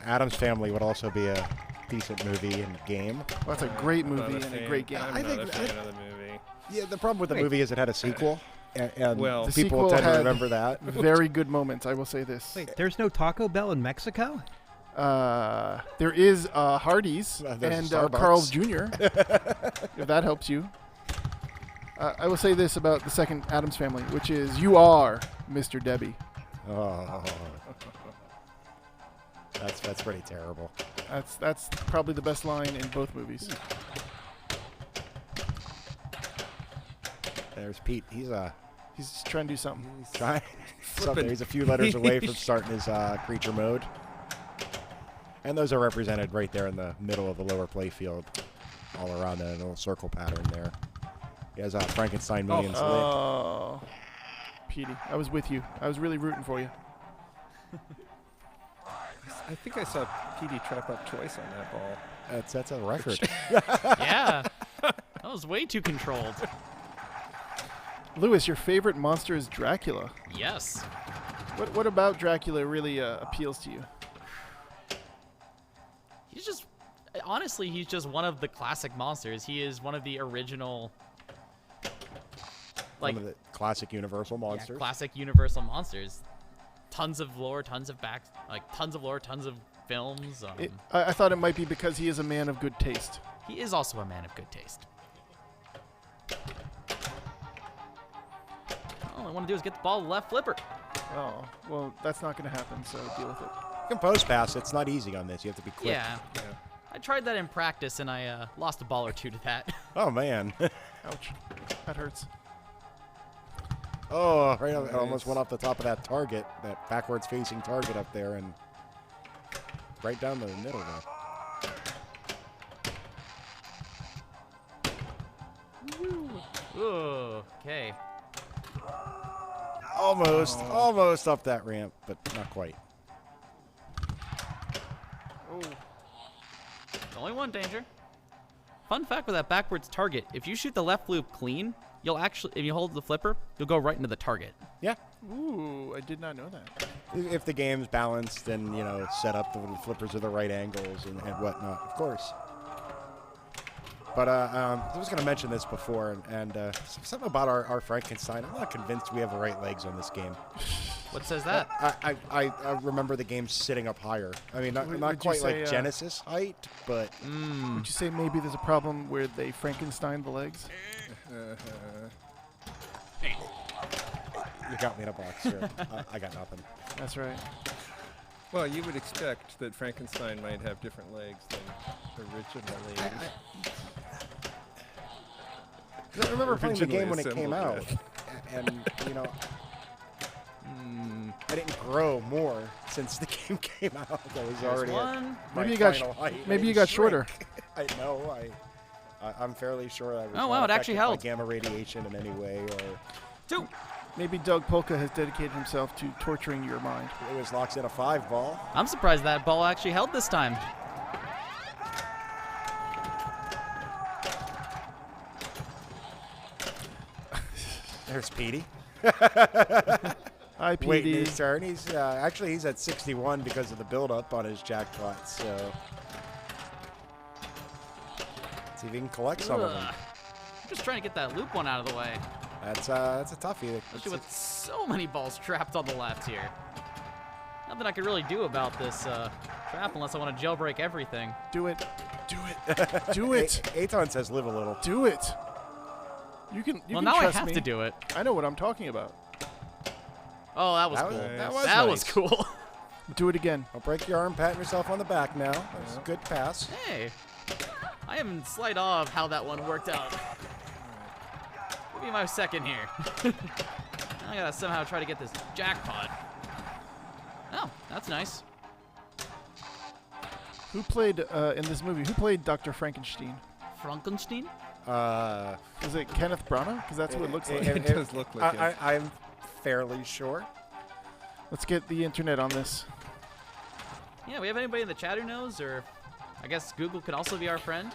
F: Adam's Family would also be a decent movie and game.
C: Well, that's a great
E: I'm not
C: movie and a great game.
E: I'm
F: I
E: not
F: think
E: a fan of the movie.
F: Yeah, the problem with the movie is it had a sequel, and
E: Well-
C: The
F: people
C: sequel
F: tend to
C: had
F: remember that.
C: Very good moments, I will say this.
A: Wait, there's no Taco Bell in Mexico?
C: There is Hardee's
F: There's
C: and
F: Starbucks.
C: Carl's Jr., if that helps you. I will say this about the second Addams Family, which is you are Mr. Debbie.
F: Oh. That's pretty terrible.
C: That's probably the best line in both movies.
F: There's Pete. He's
C: He's trying to do something.
F: trying. He's a few letters away from starting his creature mode. And those are represented right there in the middle of the lower play field, all around that little circle pattern there. He has Frankenstein millions.
C: Oh, Petey, I was with you. I was really rooting for you.
E: I think I saw PD trap up twice on that ball.
F: That's a record.
B: Yeah. That was way too controlled.
C: Lewis, your favorite monster is Dracula.
B: Yes.
C: What about Dracula really appeals to you?
B: He's just, honestly, he's just one of the classic monsters. He is one of the original, like,
F: One of the classic Universal monsters.
B: yeah, classic Universal monsters. Tons of lore, tons of films.
C: I thought it might be because he is a man of good taste.
B: He is also a man of good taste. All I want to do is get the ball to the left flipper.
C: Oh, well, that's not going to happen, so deal with it.
F: You can post pass. It's not easy on this. You have to be quick.
B: Yeah. I tried that in practice, and I lost a ball or two to that.
F: Oh, man.
C: Ouch. That hurts.
F: Oh, right. It almost went off the top of that target, that backwards facing target up there, and right down the middle there.
B: Okay.
F: Almost up that ramp, but not quite.
C: Oh.
B: Only one danger. Fun fact with that backwards target, if you shoot the left loop clean, you'll actually, if you hold the flipper, you'll go right into the target.
F: Yeah.
C: Ooh, I did not know that.
F: If the game's balanced and, set up the little flippers are the right angles and whatnot, of course. But I was going to mention this before, and something about our Frankenstein. I'm not convinced we have the right legs on this game.
B: What says that?
F: I remember the game sitting up higher. I mean, not
C: Would you
F: quite
C: say,
F: like Genesis height, but
C: Would you say maybe there's a problem where they Frankenstein the legs?
F: you got me in a box here. I got nothing.
C: That's right.
E: Well, you would expect that Frankenstein might have different legs than originally.
F: I remember playing the game when it came out,
E: assembled,
F: and I didn't grow more since the game came out. I was already
B: one.
F: at my
C: Maybe you got
F: final height.
C: maybe
F: I
C: you got
F: shrink.
C: shorter.
F: I know. I'm fairly sure I was
B: Oh,
F: not
B: wow, it actually
F: affected by
B: held.
F: gamma radiation in any way, or
B: Two.
C: Maybe Doug Polka has dedicated himself to torturing your mind.
F: it was locked in a 5 ball.
B: I'm surprised that ball actually held this time.
F: There's Petey.
C: Hi,
F: Waiting
C: PD.
F: his turn. He's actually he's at 61 because of the build-up on his jackpot. So let's see if he can collect some of them.
B: Ugh. I'm just trying to get that loop one out of the way.
F: That's a toughie.
B: Especially with so many balls trapped on the left here. Nothing I can really do about this trap unless I want to jailbreak everything.
C: Do it. Do it. Do it.
F: Aton says live a little.
C: Do it. You can. You
B: Well,
C: can
B: now I
C: trust
B: have
C: me.
B: to do it.
C: I know what I'm talking about.
B: Oh, that was
F: That
B: cool.
F: was-
E: that
F: was
B: was
F: nice.
B: cool.
C: Do it again.
F: Don't break your arm patting yourself on the back now. That was a good pass.
B: Hey, I am in slight awe of how that one worked out. Give me my second here. I gotta somehow try to get this jackpot. Oh, that's nice.
C: Who played in this movie? Who played Dr. Frankenstein?
B: Frankenstein?
C: Was it Kenneth Branagh? Because that's what it looks like.
E: It does look like it.
F: I'm fairly sure.
C: Let's get the internet on this.
B: Yeah, we have anybody in the chat who knows, or I guess Google can also be our friend.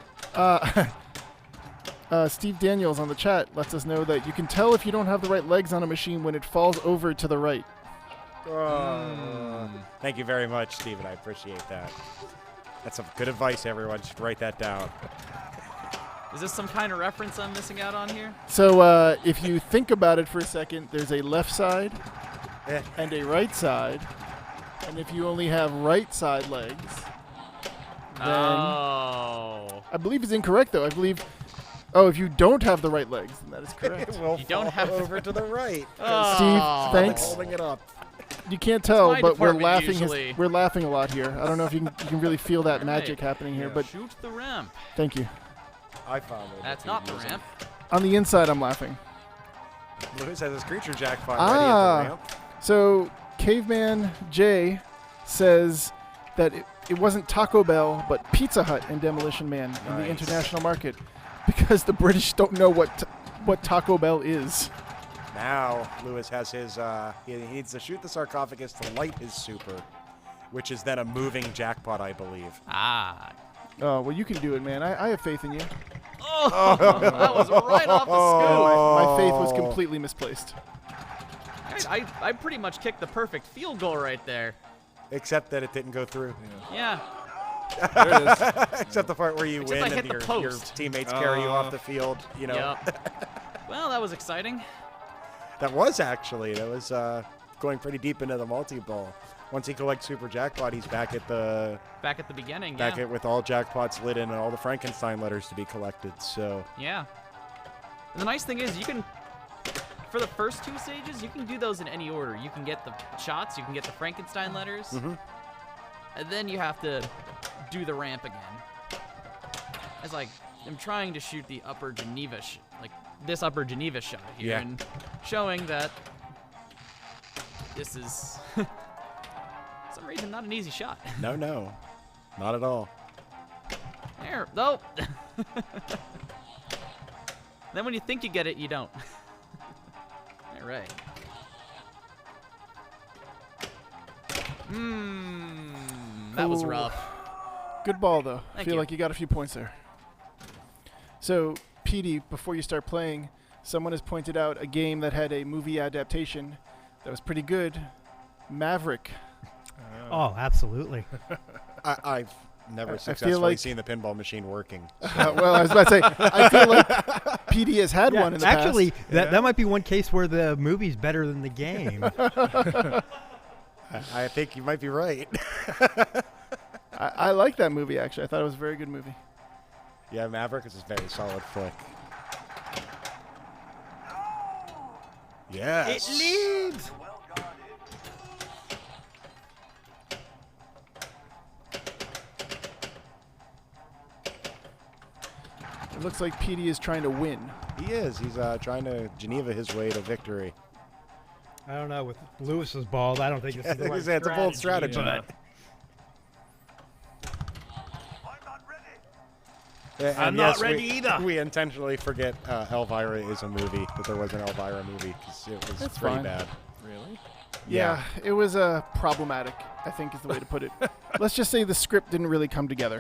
C: Steve Daniels on the chat lets us know that you can tell if you don't have the right legs on a machine when it falls over to the right.
F: Thank you very much, Steven. I appreciate that. That's some good advice, everyone. Just write that down.
B: Is this some kind of reference I'm missing out on here?
C: So if you think about it for a second, there's a left side
F: Eh.
C: and a right side. And if you only have right side legs, then
B: Oh.
C: I believe it's incorrect, though. I believe Oh, if you don't have the right legs, then that is correct.
F: It will
B: You don't
F: fall
B: have to-
F: over to the right.
B: Oh.
C: Steve, thanks.
F: Holding it up.
C: You can't tell,
B: my
C: but we're
B: department
C: laughing.
B: usually.
C: We're laughing a lot here. I don't know if you can really feel that magic happening here, but
B: Shoot the ramp.
C: thank you.
F: I found it.
B: That's not the ramp.
C: On the inside, I'm laughing.
F: Lewis has his creature jackpot
C: Ah.
F: ready at the ramp.
C: So, Caveman J says that it wasn't Taco Bell, but Pizza Hut in Demolition Man in the
F: Nice.
C: international market because the British don't know what Taco Bell is.
F: Now Lewis has his. He needs to shoot the sarcophagus to light his super, which is then a moving jackpot, I believe.
B: Ah.
C: Oh, well, you can do it, man. I have faith in you.
B: Oh, that was right off the scoop.
C: My faith was completely misplaced.
B: I pretty much kicked the perfect field goal right there.
F: Except that it didn't go through.
B: Yeah.
E: There it is.
F: Except the part where you
B: Except I
F: win
B: hit
F: and
B: the
F: your
B: post.
F: teammates carry you off the field. You know.
B: Yep. Well, that was exciting.
F: That was actually. That was going pretty deep into the multi-ball. Once he collects Super Jackpot, he's back at the
B: Beginning.
F: back
B: Yeah.
F: at with all jackpots lit in and all the Frankenstein letters to be collected. So
B: Yeah. And the nice thing is, you can, for the first 2 stages, you can do those in any order. You can get the shots, you can get the Frankenstein letters,
F: Mhm.
B: and then you have to do the ramp again. It's like I'm trying to shoot the upper Geneva, like this upper Geneva shot here,
F: Yeah.
B: and showing that this is, for some reason, not an easy shot.
F: no, not at all.
B: There, nope. Then when you think you get it, you don't. All right. That was
C: Ooh.
B: rough.
C: Good ball, though. I
B: Thank
C: feel
B: you.
C: like you got a few points there. So, PD, before you start playing, someone has pointed out a game that had a movie adaptation that was pretty good. Maverick.
A: Oh, absolutely.
F: I've never
C: I feel
F: successfully
C: like-
F: seen the pinball machine working.
C: Well, I was about to say, I feel like PD has had one in the
A: Actually,
C: past.
A: that might be one case where the movie's better than the game.
F: I think you might be right.
C: I like that movie, actually. I thought it was a very good movie.
F: Yeah, Maverick is a very solid flick. Yes.
A: It leads.
C: It looks like PD is trying to win.
F: He is. He's trying to Geneva his way to victory.
A: I don't know. With Lewis's ball, I don't think this is the right
F: It's a bold strategy.
E: Yeah.
F: And
A: I'm not
F: yes,
A: ready either.
F: We intentionally forget Elvira is a movie, that there was an Elvira movie, because it was
C: That's
F: pretty
C: fine.
F: bad.
E: Really?
C: Yeah, it was problematic, I think is the way to put it. Let's just say the script didn't really come together.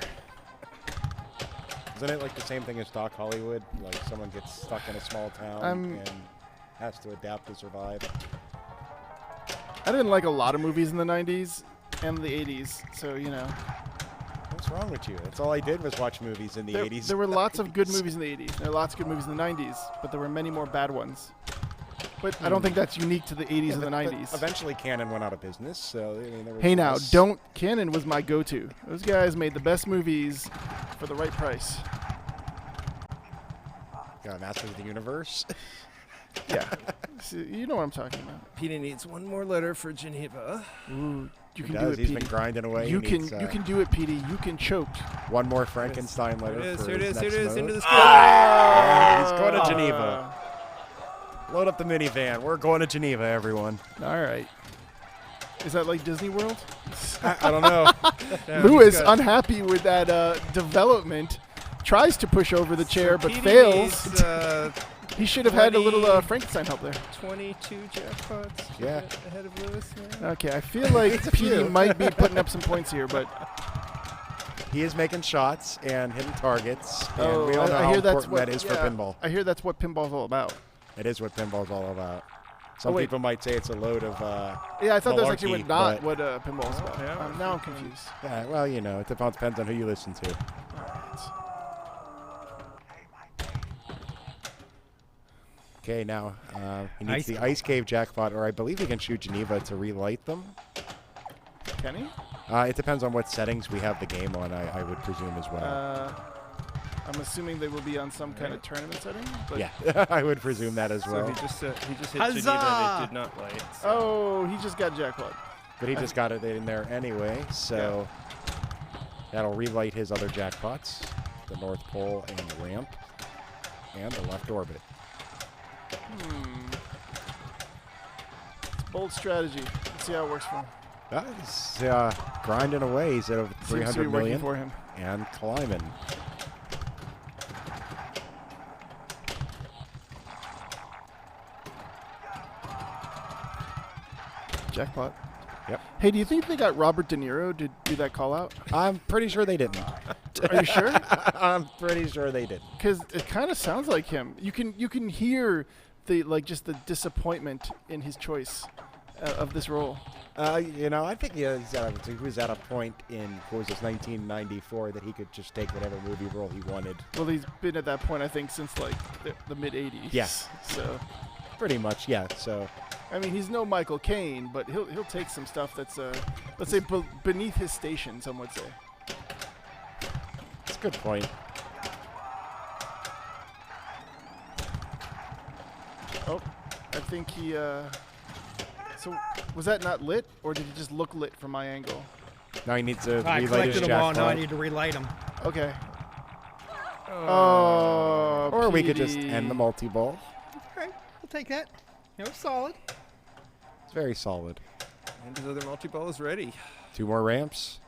F: Isn't it like the same thing as Doc Hollywood? Like someone gets stuck in a small town and has to adapt to survive.
C: I didn't like a lot of movies in the 90s and the 80s, so, you know.
F: What's wrong with you? That's all I did was watch movies in the 80s.
C: There were lots of good movies in the 80s. There were lots of good movies in the 90s, but there were many more bad ones. But I don't think that's unique to the 80s and the 90s.
F: Eventually, Canon went out of business, so I mean, there was
C: Hey now,
F: less-
C: Canon was my go-to. Those guys made the best movies for the right price.
F: Got Masters of the Universe.
C: Yeah. So, you know what I'm talking about.
E: Peter needs one more letter for Geneva.
C: Ooh, you can
F: He
C: do
F: does.
C: it,
F: He's
C: Petey.
F: been grinding away.
C: You
F: He
C: can
F: needs,
C: you can do it, Petey. You can choke.
F: one more Frankenstein letter
E: Here it is,
F: for
E: here it
F: his
E: is, here it
F: next
E: is,
F: mode.
E: into the score.
F: Yeah, he's going to Geneva. Load up the minivan. We're going to Geneva, everyone.
C: All right. Is that like Disney World?
F: I don't know.
E: Yeah,
C: Lewis,
E: he's got-
C: unhappy with that development, tries to push over the chair but
E: Petey
C: fails.
E: needs,
C: He should have had a little
E: 20
C: Frankenstein help there.
E: 22 jackpots. to
F: Yeah.
E: get ahead of Lewis. Yeah.
C: Okay, I feel like Petey might be putting up some points here, but
F: He is making shots and hitting targets, and
C: oh,
F: we all know
C: I
F: how
C: hear that's
F: important
C: what
F: that is for
C: yeah,
F: pinball.
C: I hear that's what pinball's all about.
F: It is what pinball's all about. Some
C: wait.
F: people might say it's a load of.
C: Yeah, I thought that's actually
F: Malarkey,
C: not
F: but-
C: what pinball's about.
E: yeah.
C: Now I'm confused.
F: Yeah, well, you know, it depends on who you listen to. Okay, now he needs
A: Ice
F: the Ice Cave Jackpot, or I believe he can shoot Geneva to relight them.
C: Can he?
F: It depends on what settings we have the game on, I would presume as well.
C: I'm assuming they will be on some kind of tournament setting. But
F: Yeah, I would presume that as
E: So
F: well.
E: he just hit
A: Huzzah!
E: Geneva and it did not light. So.
C: oh, he just got jackpot.
F: But he just got it in there anyway, so that'll relight his other jackpots, the North Pole and the ramp, and the left orbit.
C: It's a bold strategy. Let's see how it works for him.
F: He's grinding away. He's at over
C: Seems to be
F: 300
C: working
F: million
C: for him.
F: and climbing.
C: Jackpot.
F: Yep.
C: Hey, do you think they got Robert De Niro to do that call out?
F: I'm pretty sure they didn't.
C: Are you sure?
F: I'm pretty sure they didn't.
C: Because it kind of sounds like him. You can hear the just the disappointment in his choice of this role.
F: I think he was at a point in, what was this, 1994, that he could just take whatever movie role he wanted.
C: Well, he's been at that point, I think, since like the mid '80s.
F: Yeah.
C: So,
F: Pretty much, yeah. So
C: I mean, he's no Michael Caine, but he'll take some stuff that's let's say beneath his station. Some would say.
F: it's a good point.
C: Oh, I think he. So was that not lit, or did it just look lit from my angle?
F: Now he needs to
A: I
F: relight his
A: collected them all. Now I
F: jackpot.
A: need to relight them.
C: Okay. Oh.
F: Or we could just
C: PD.
F: end the multi-ball.
A: Okay, we'll take that. It was solid.
F: It's very solid.
E: And his other multi-ball is ready.
F: 2 more ramps.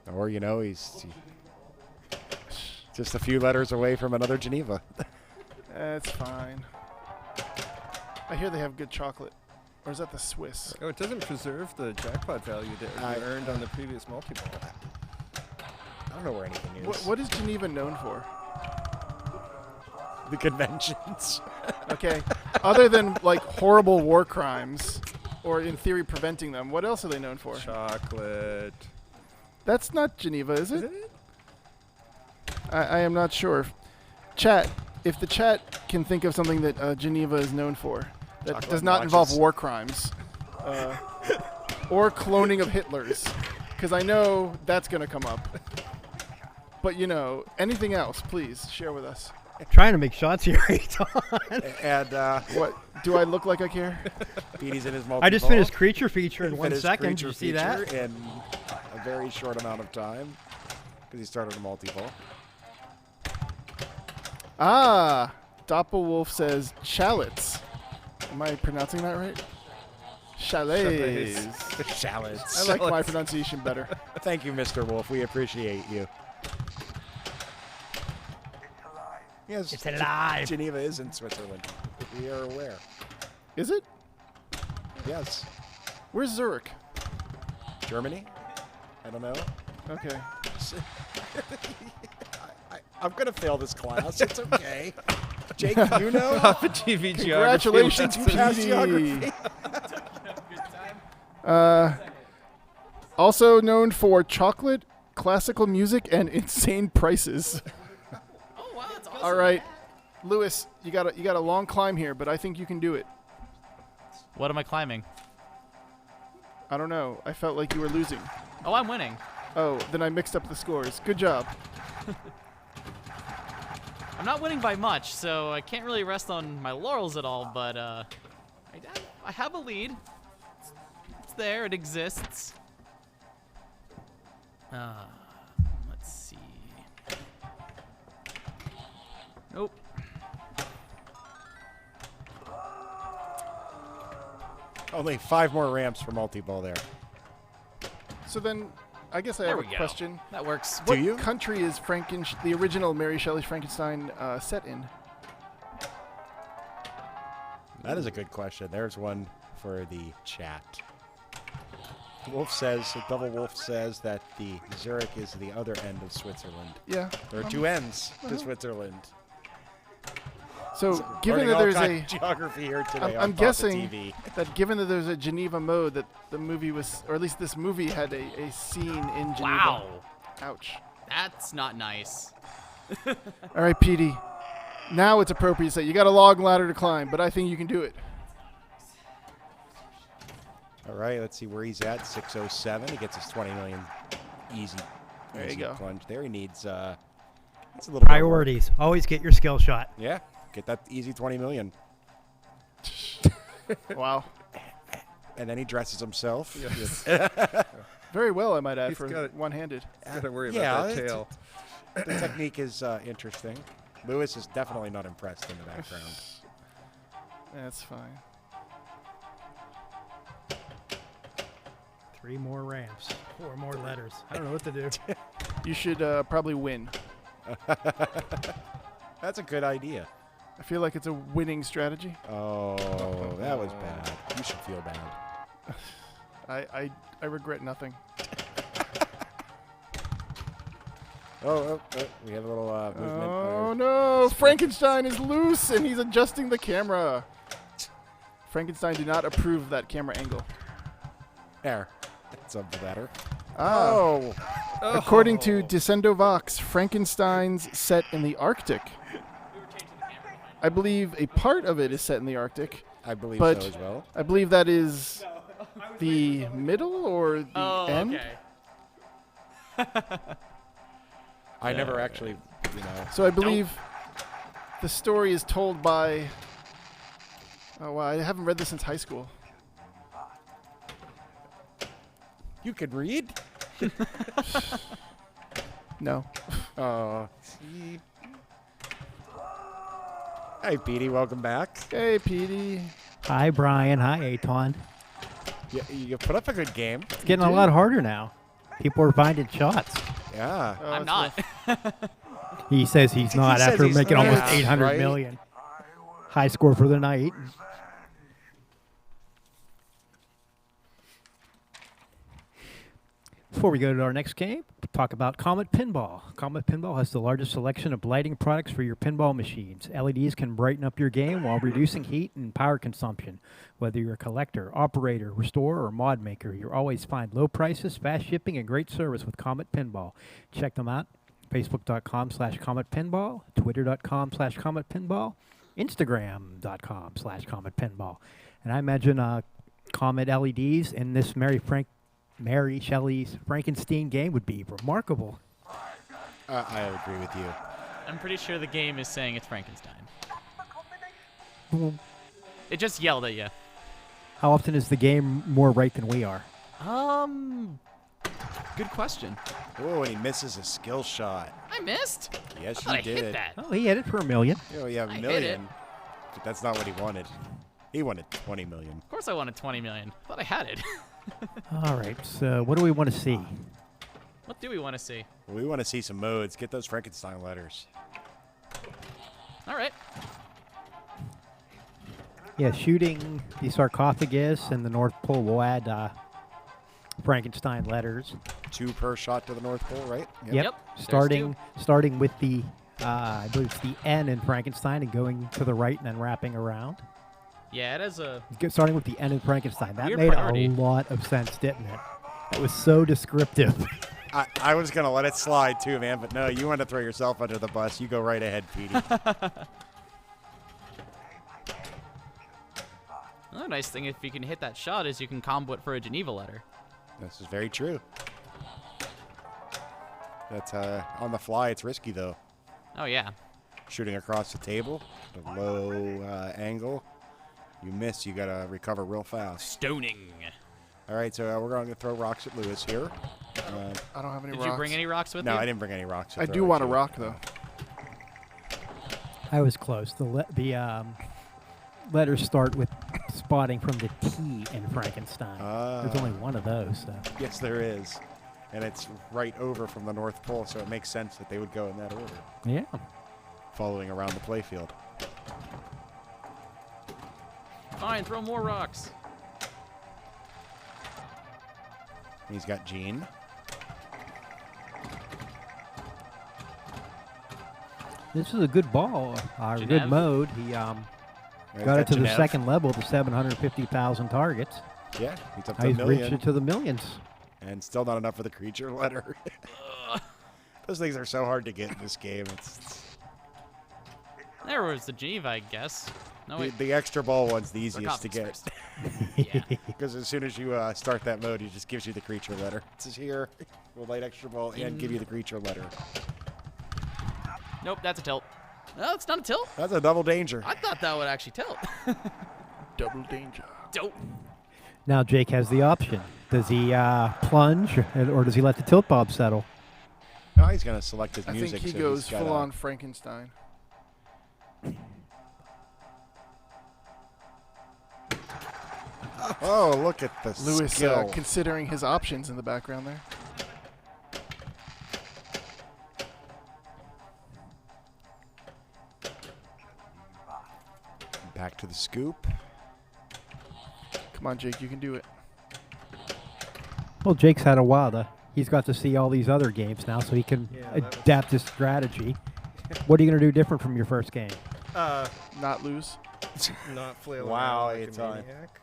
F: Or, he's just a few letters away from another Geneva.
C: That's fine. I hear they have good chocolate. Or is that the Swiss?
E: Oh, it doesn't preserve the jackpot value that you earned on the previous multi-ball.
F: I don't know where anything is.
C: What is Geneva known for?
F: The conventions.
C: Okay. Other than like horrible war crimes, or in theory preventing them, what else are they known for?
E: Chocolate.
C: That's not Geneva, is it? I am not sure. Chat, if the chat can think of something that Geneva is known for, that
F: Chocolate
C: does not involve
F: watches.
C: war crimes, or cloning of Hitlers, because I know that's going to come up. But anything else, please share with us.
A: Trying to make shots here.
F: And
C: What do I look like I care?
F: Petey's in his multi-ball.
A: I just finished creature feature in 1
F: Finished
A: second. Did
F: creature
A: you see that?
F: feature in a very short amount of time because he started a multi-ball.
C: Ah, Doppelwolf says shallots. Am I pronouncing that right? Chalets.
F: Shallots.
C: I like my pronunciation better.
F: Thank you, Mr. Wolf. We appreciate you. Yes,
A: It's alive.
F: Geneva is in Switzerland. We are aware.
C: Is it?
F: Yes.
C: Where's Zurich?
F: Germany? I don't know.
C: Okay.
F: I'm going to fail this class. It's okay. Jake, you know?
E: PAPAtv geography.
C: Congratulations,
F: You passed
C: PD.
B: Good time.
C: Also known for chocolate, classical music, and insane prices.
B: Oh wow, that's awesome.
C: All right, Lewis, you got a long climb here, but I think you can do it.
B: What am I climbing?
C: I don't know. I felt like you were losing.
B: Oh, I'm winning.
C: Oh, then I mixed up the scores. Good job.
B: I'm not winning by much, so I can't really rest on my laurels at all, but I have a lead. It's there. It exists. Let's see. Nope.
F: Only 5 more ramps for multi-ball there.
C: So then, I guess I
B: There
C: have
B: we
C: a
B: go.
C: question.
B: That works.
C: What
F: Do you?
C: country is the original Mary Shelley's Frankenstein set in?
F: That is a good question. There's one for the chat. Double Wolf says that the Zurich is the other end of Switzerland.
C: Yeah.
F: There are 2 ends to Switzerland.
C: So, given
F: Learning
C: that
F: all
C: there's
F: kinds
C: a
F: of geography here today
C: I'm
F: on
C: guessing
F: PAPAtv.
C: that given that there's a Geneva mode, that the movie was, or at least this movie had a scene in Geneva.
B: Wow.
C: Ouch.
B: That's not nice.
C: All right, PD. Now it's appropriate to say you got a long ladder to climb, but I think you can do it.
F: All right, let's see where he's at. 607. He gets his 20 million easy.
C: There you
F: easy
C: go.
F: Plunge. There he needs. That's a little bit more.
A: Priorities. Always get your skill shot.
F: Yeah, get that easy 20 million.
C: Wow.
F: And then he dresses himself.
C: Very well, I might add,
E: He's
C: for
E: got it.
C: one-handed.
E: Got to worry
F: Yeah,
E: about that
F: it's-
E: tail.
F: The technique is interesting. Lewis is definitely not impressed in the background.
C: That's fine.
A: 3 more ramps. 4 more letters. I don't know what to do.
C: You should probably win.
F: That's a good idea.
C: I feel like it's a winning strategy.
F: Oh, that was bad. You should feel bad.
C: I regret nothing.
F: We have a little movement.
C: Oh no! Frankenstein is loose and he's adjusting the camera. Frankenstein did not approve of that camera angle.
F: There. That's up better.
C: Oh. According to Descendo Vox, Frankenstein's set in the Arctic. I believe a part of it is set in the Arctic.
F: I believe
C: But-
F: so as well.
C: I believe that is the middle or the end.
F: I never actually,
C: So I believe the story is told by. Oh wow! I haven't read this since high school.
F: You could read?
C: No.
F: See. Hey, Petey, welcome back.
C: Hey, Petey.
A: Hi, Brian. Hi, Aton.
F: You put up a good game.
A: It's getting a lot harder now. People are finding shots.
F: Yeah.
C: Oh,
B: I'm
C: it's
B: not.
A: He says he's not
F: says
A: after
F: he's
A: making
F: not.
A: almost
F: Yeah,
A: 800
F: right?
A: million. High score for the night. Before we go to our next game, we'll talk about Comet Pinball. Comet Pinball has the largest selection of lighting products for your pinball machines. LEDs can brighten up your game while reducing heat and power consumption. Whether you're a collector, operator, restorer, or mod maker, you'll always find low prices, fast shipping, and great service with Comet Pinball. Check them out. Facebook.com/Comet Pinball, Twitter.com/Comet Pinball, Instagram.com/Comet Pinball. And I imagine Comet LEDs in this Mary Shelley's Frankenstein game would be remarkable.
F: I agree with you.
B: I'm pretty sure the game is saying it's Frankenstein.
A: Well,
B: It just yelled at you.
A: how often is the game more right than we are?
B: Good question.
F: Oh, and he misses a skill shot.
B: I missed.
F: Yes,
B: I thought
F: you
B: I
F: did.
B: hit that.
A: Oh, he hit it for $1 million.
F: Oh, yeah,
B: I
F: a
B: hit
F: million.
B: it.
F: But that's not what he wanted. He wanted 20 million.
B: Of course I wanted 20 million. I thought I had it.
A: All right, so what do we want to see?
B: What do we want to see?
F: We want to see some modes. Get those Frankenstein letters.
B: All right.
A: Yeah, shooting the sarcophagus and the North Pole will add Frankenstein letters.
F: 2 per shot to the North Pole, right?
B: Yep.
A: Starting with the I believe it's the N in Frankenstein and going to the right and then wrapping around.
B: Yeah, it has a.
A: Starting with the N in Frankenstein. That
B: Weird
A: made
B: priority.
A: a lot of sense, didn't it? That was so descriptive.
F: I was going to let it slide too, man, but no, you want to throw yourself under the bus. You go right ahead, Petey.
B: Another nice thing, if you can hit that shot, is you can combo it for a Geneva letter.
F: This is very true. That's on the fly. It's risky, though.
B: Oh, yeah.
F: Shooting across the table, at a low angle. You miss, you got to recover real fast.
B: Stoning.
F: All right, so we're going to throw rocks at Lewis here.
C: I don't have any
B: Did
C: rocks.
B: you bring any rocks with
F: No,
B: you?
F: I didn't bring any rocks. to
C: I
F: throw
C: do
F: at
C: want a
F: you.
C: rock though.
A: I was close. The letters start with spotting from the T in Frankenstein. There's only one of those. So.
F: Yes, there is. And it's right over from the North Pole, so it makes sense that they would go in that order,
A: Yeah.
F: following around the playfield.
B: Fine, throw more rocks.
F: He's got Gene.
A: This is a good ball, a good
B: Genev?
A: mode. He
F: He's
A: got it to the
F: Genev.
A: second level, to 750,000 targets.
F: Yeah, he's up
A: Now
F: to a
A: he's reached
F: million.
A: it to the millions.
F: And still not enough for the creature letter. Those things are so hard to get in this game. It's
B: There was the Geneva, I guess. No, wait.
F: The extra ball one's the
B: For
F: easiest to
B: confidence
F: get.
B: first. Yeah.
F: Because as soon as you start that mode, it just gives you the creature letter. It says here, we'll light extra ball and give you the creature letter.
B: Nope, that's a tilt. No, it's not a tilt.
F: That's a double danger.
B: I thought that would actually tilt.
C: Double danger.
B: Dope.
A: Now Jake has the option. Does he plunge or does he let the tilt bob settle?
F: Now he's going to select his
C: I
F: music.
C: think he
F: so
C: goes
F: he's got
C: full on Frankenstein.
F: Oh, look at the
C: Lewis
F: skill.
C: considering his options in the background there.
F: Back to the scoop.
C: Come on, Jake, you can do it.
A: Well, Jake's had a while. He's got to see all these other games now, so he can
E: Yeah, that was-
A: adapt his strategy. What are you going to do different from your first game?
C: Not lose.
E: Not flailing
F: Wow,
E: around like
F: it's
E: a
F: on.
E: maniac.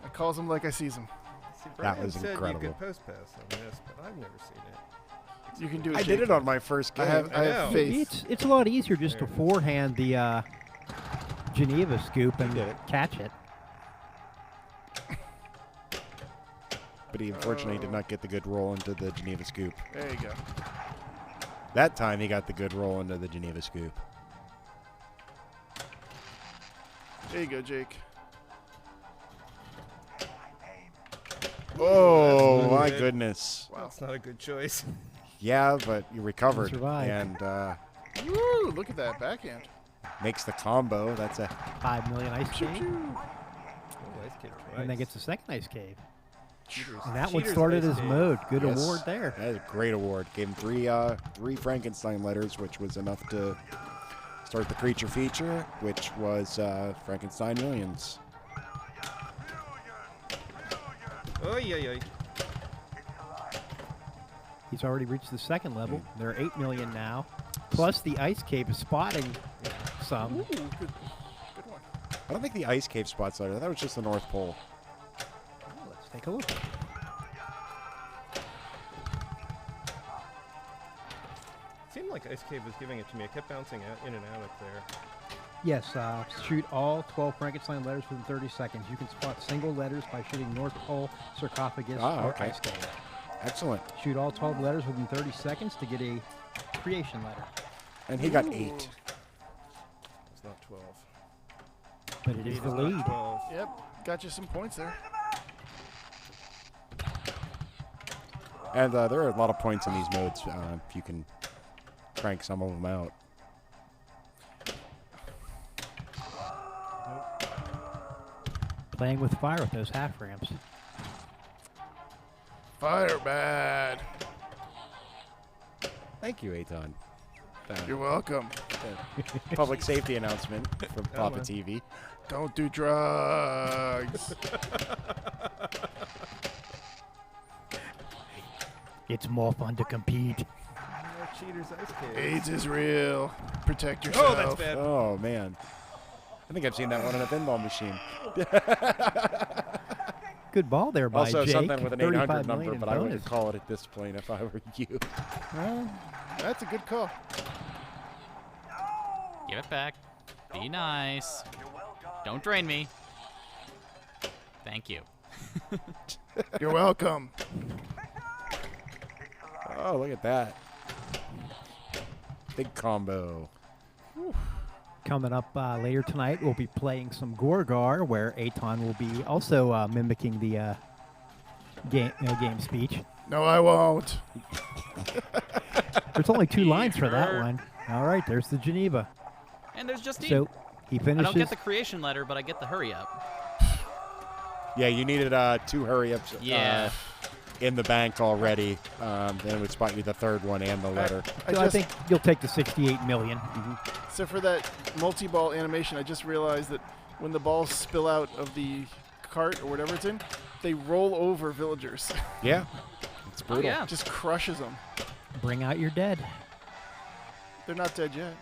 C: I calls him like I sees him.
E: See,
F: That
E: Brian
F: was
E: said
F: incredible.
E: You could post pass on this, but I've never seen it.
C: You can do it.
F: I
C: Jake.
F: did it on my first game.
C: I have
E: know.
C: faith.
A: It's a lot easier just to
E: There it is.
A: forehand the Geneva scoop and
F: did it.
A: catch it.
F: But he unfortunately did not get the good roll into the Geneva scoop.
C: There you go.
F: That time he got the good roll into the Geneva scoop.
C: There you go, Jake.
F: Oh,
E: not
F: my
E: good.
F: goodness.
C: Wow.
E: That's not a good choice.
F: Yeah, but you recovered.
A: survived.
F: And
C: Woo! Look at that backhand.
F: makes the combo. That's a
A: 5 million ice cave.
E: Oh, ice cave twice.
A: And then gets the second ice cave.
E: Cheaters.
A: And that one
E: Cheaters
A: started
E: ice
A: his
E: cave.
A: mode. Good
F: Yes.
A: award there.
F: That is a great award. Gave him three Frankenstein letters, which was enough to start the creature feature, which was Frankenstein Millions.
E: Oh, yeah.
A: He's already reached the second level. There are 8 million now. Plus the ice cave is spotting some.
C: Ooh, good one.
F: I don't think the ice cave spot's letter. That was just the North Pole.
A: Let's take a look.
E: Seemed like ice cave was giving it to me. It kept bouncing out in and out up there.
A: Yes, shoot all 12 Frankenstein letters within 30 seconds. You can spot single letters by shooting North Pole, sarcophagus, or
F: okay.
A: ice cave.
F: Excellent.
A: Shoot all 12 letters within 30 seconds to get a creation letter.
F: And he got
C: Ooh.
F: 8.
E: It's not 12.
A: But it is the
E: It's not
A: lead.
E: 12.
C: Yep, got you some points there.
F: And there are a lot of points in these modes if you can crank some of them out.
A: Playing with fire with those half ramps.
C: Fire bad.
F: Thank you, Eitan.
C: You're welcome.
F: Public safety announcement from
E: Come on.
F: PAPAtv.
C: Don't do drugs.
A: It's more fun to compete.
E: Oh, cheaters ice cave.
C: AIDS is real. Protect yourself.
E: Oh, that's bad.
F: Oh, man. I think I've seen that one on a pinball machine.
A: Good ball there by
F: Also
A: Jake.
F: something with an 800
A: 35
F: number,
A: million
F: but
A: in
F: I
A: bonus.
F: wouldn't call it a discipline if I were you.
C: Well, that's a good call.
B: Give it back. Be nice. Don't drain me. Thank you.
C: You're welcome.
F: Oh, look at that. Big combo.
A: Coming up later tonight, we'll be playing some Gorgar, where Eitan will be also mimicking the game speech.
C: No, I won't.
A: There's only 2 lines for that
B: Sure.
A: one. All right, there's the Geneva.
B: And there's Justine.
A: So he
B: I
A: finishes.
B: don't get the creation letter, but I get the hurry up.
F: Yeah, you needed 2 hurry-ups
B: Yeah.
F: in the bank already. Then it would spot you the third one and the letter.
A: So I think you'll take the 68 million.
C: So for that multi-ball animation, I just realized that when the balls spill out of the cart or whatever it's in, they roll over villagers.
F: Yeah, it's
B: Oh,
F: brutal.
B: yeah.
C: Just crushes them.
A: Bring out your dead.
C: They're not dead yet.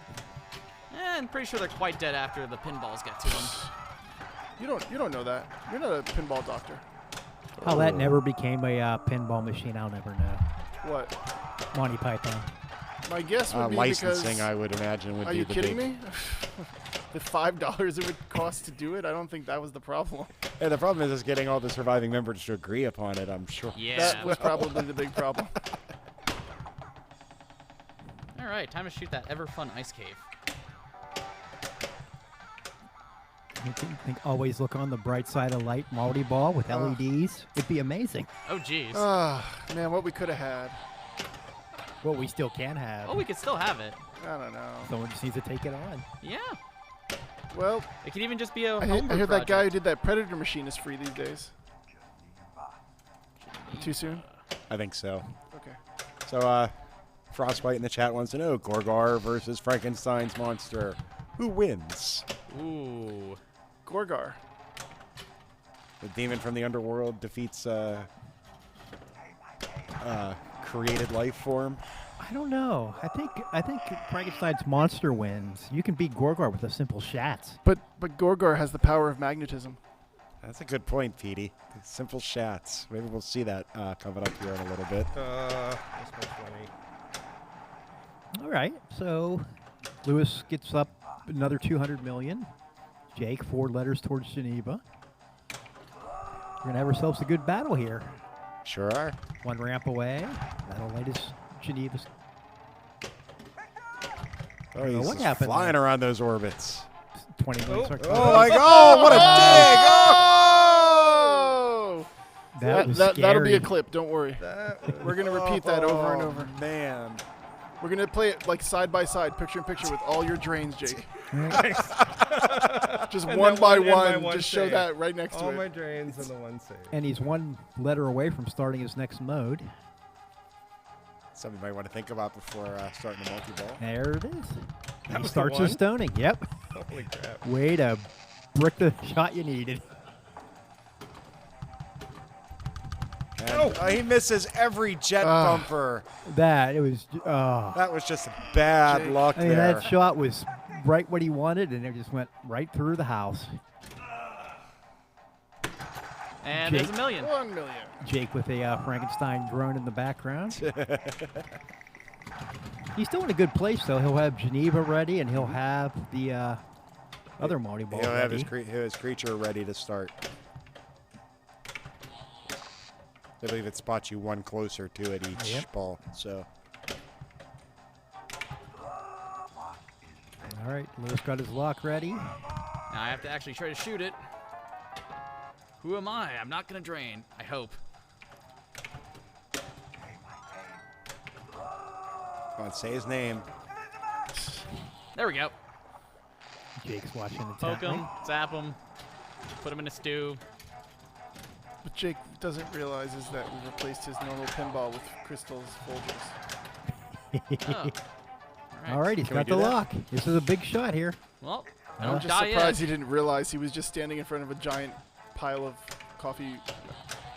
B: I'm pretty sure they're quite dead after the pinballs get to them.
C: You don't know that. You're not a pinball doctor.
A: How that never became a pinball machine, I'll never know.
C: What?
A: Monty Python.
C: My guess would be
F: Licensing,
C: because.
F: I would imagine, would
C: Are
F: be
C: you
F: the
C: kidding
F: big.
C: me? the $5 it would cost to do it, I don't think that was the problem.
F: And the problem is getting all the surviving members to agree upon it, I'm sure.
B: Yeah.
C: That was probably the big problem.
B: All right, time to shoot that ever fun ice cave.
A: I think always look on the bright side of light multi-ball with LEDs. It'd be amazing.
B: Oh, jeez.
C: Man, what we could have had.
A: Well, we still can have.
B: Oh, we could still have it.
C: I don't know.
A: Someone just needs to take it on.
B: Yeah.
C: Well,
B: It could even just be a
C: I
B: homebrew
C: heard that guy who
B: project.
C: did that Predator machine is free these days. Too soon?
F: I think so.
C: Okay.
F: So, Frostbite in the chat wants to know, Gorgar versus Frankenstein's monster. Who wins?
B: Ooh.
C: Gorgar.
F: The demon from the underworld defeats created life form.
A: I don't know. I think Frankenstein's monster wins. You can beat Gorgar with a simple shats.
C: But Gorgar has the power of magnetism.
F: That's a good point, Petey. Simple shats. Maybe we'll see that coming up here in a little bit.
E: That's my 20.
A: All right. So Lewis gets up another 200 million. Jake, 4 letters towards Geneva. We're going to have ourselves a good battle here.
F: Sure are.
A: 1 ramp away. That'll light his Geneva's.
F: Oh, he's
A: what
F: just
A: happened
F: flying
A: there?
F: around those orbits.
A: 20 million.
F: Oh, my God. What a dig.
C: Oh!
A: That was
C: That'll be a
A: scary.
C: clip. Don't worry. We're going to repeat that over and over.
F: Man.
C: We're going to play it like side by side, picture in picture with all your drains, Jake. Just
E: And
C: one
E: then
C: by
E: one and my
C: one.
E: one
C: Just show
E: save.
C: that right next
E: All
C: to
E: my
C: it.
E: drains and the one save.
A: And he's 1 letter away from starting his next mode.
F: Something you might want to think about before starting the multi-ball.
A: There it is.
E: That
A: He
E: was the
A: starts
E: one?
A: his stoning. Yep.
E: Holy crap.
A: Way to brick the shot you needed.
F: And, he misses every jet bumper.
A: That, it was,
F: That was just bad
C: Jake.
F: luck
A: I mean,
F: there.
A: that shot was right what he wanted, and it just went right through the house.
B: And there's
A: Jake.
B: a million.
C: 1 million.
A: Jake with a Frankenstein drone in the background. He's still in a good place, though. He'll have Geneva ready, and he'll have the other multi-ball
F: He'll have
A: ready.
F: his creature ready to start. I believe it spots you 1 closer to it each
A: Yep.
F: ball. So
A: All right, Lewis got his lock ready.
B: Now I have to actually try to shoot it. Who am I? I'm not going to drain. I hope.
F: come on, say his name.
B: There we go.
A: Jake's watching the
B: Poke him, zap him, put him in a stew.
C: What Jake doesn't realize is that we replaced his normal pinball with Crystal's Folgers.
B: Oh.
A: All right, he's
F: Can we
A: got
F: do
A: the
F: that?
A: lock. This is a big shot here.
B: Well,
A: I'm
B: I
C: I'm
B: don't
C: just
B: die
C: surprised
B: yet.
C: he didn't realize he was just standing in front of a giant pile of coffee,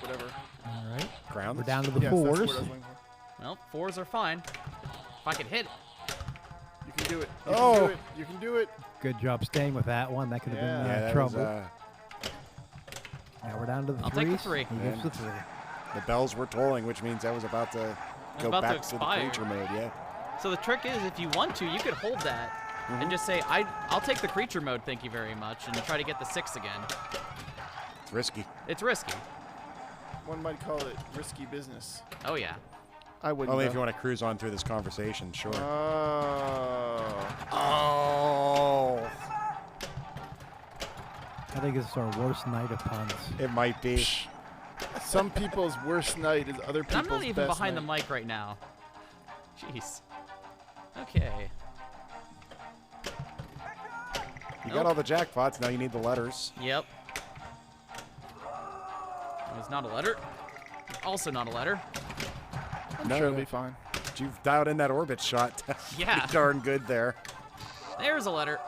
C: whatever.
A: All right,
F: Ground.
A: we're down to the
C: Yes, that's the word I
A: fours.
C: was looking for.
B: Well, 4s are fine. If I could hit it.
C: You can do it. You
F: Oh.
C: can do it. You can do it.
A: Good job staying with that one. That could have
C: Yeah.
A: been
F: Yeah, that
A: trouble.
F: was,
A: Now we're down to the
B: I'll take
A: threes.
B: the 3.
A: He gets the 3.
F: the bells were tolling, which means I was about to go
B: about to
F: back to the
B: expire.
F: creature mode. Yeah.
B: So the trick is, if you want to, you could hold that and just say, I'll take the creature mode, thank you very much, and try to get the 6 again.
F: It's risky.
B: It's risky.
C: One might call it risky business.
B: Oh, yeah.
C: I wouldn't.
F: Only if
C: though.
F: you want to cruise on through this conversation, sure.
C: Oh.
F: Oh.
A: I think this is our worst night of puns.
F: It might be.
C: Some people's worst night is other
B: And
C: people's
B: I'm not even
C: best
B: behind
C: night.
B: the mic right now. Jeez. Okay.
F: You got all the jackpots, now you need the letters.
B: Yep. It's not a letter. Also not a letter.
C: I'm
F: No,
C: sure it'll
F: no.
C: be fine.
F: You've dialed in that orbit shot.
B: Yeah.
F: Pretty darn good there.
B: There's a letter.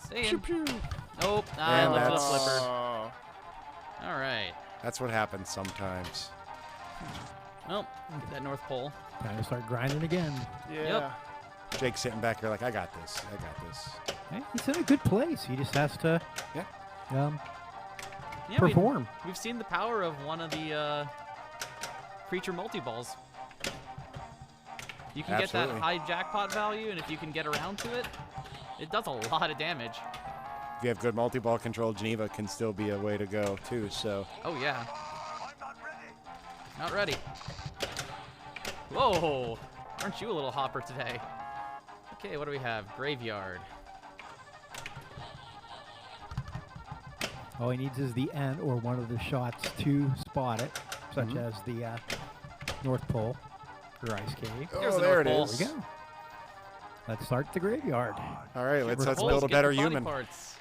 B: Stay in.
C: Pew pew.
B: Nope. I
F: And
B: left the
F: that's-
B: slipper.
C: Oh.
B: All right.
F: That's what happens sometimes.
B: Well, get that North Pole.
A: Time to start grinding again.
C: Yeah.
F: Jake's sitting back here like, I got this. I got this.
A: Hey, he's in a good place. He just has to
F: Yeah.
B: Yeah,
A: perform.
B: We've seen the power of one of the creature multi-balls. You can get
F: Absolutely.
B: that high jackpot value, and if you can get around to it, It does a lot of damage.
F: If you have good multi-ball control, Geneva can still be a way to go, too, so.
B: Oh, yeah. Not ready. Whoa! Aren't you a little hopper today? Okay, what do we have? Graveyard.
A: All he needs is the end or one of the shots to spot it, such as the North Pole or Ice Cave.
B: Here's
F: Oh,
B: the
F: there
B: North
F: it
B: Pole.
F: is.
A: There we go. Let's start the graveyard.
F: All right, let's
B: Poles,
F: build a
B: get
F: better
B: the body
F: human.
B: Parts.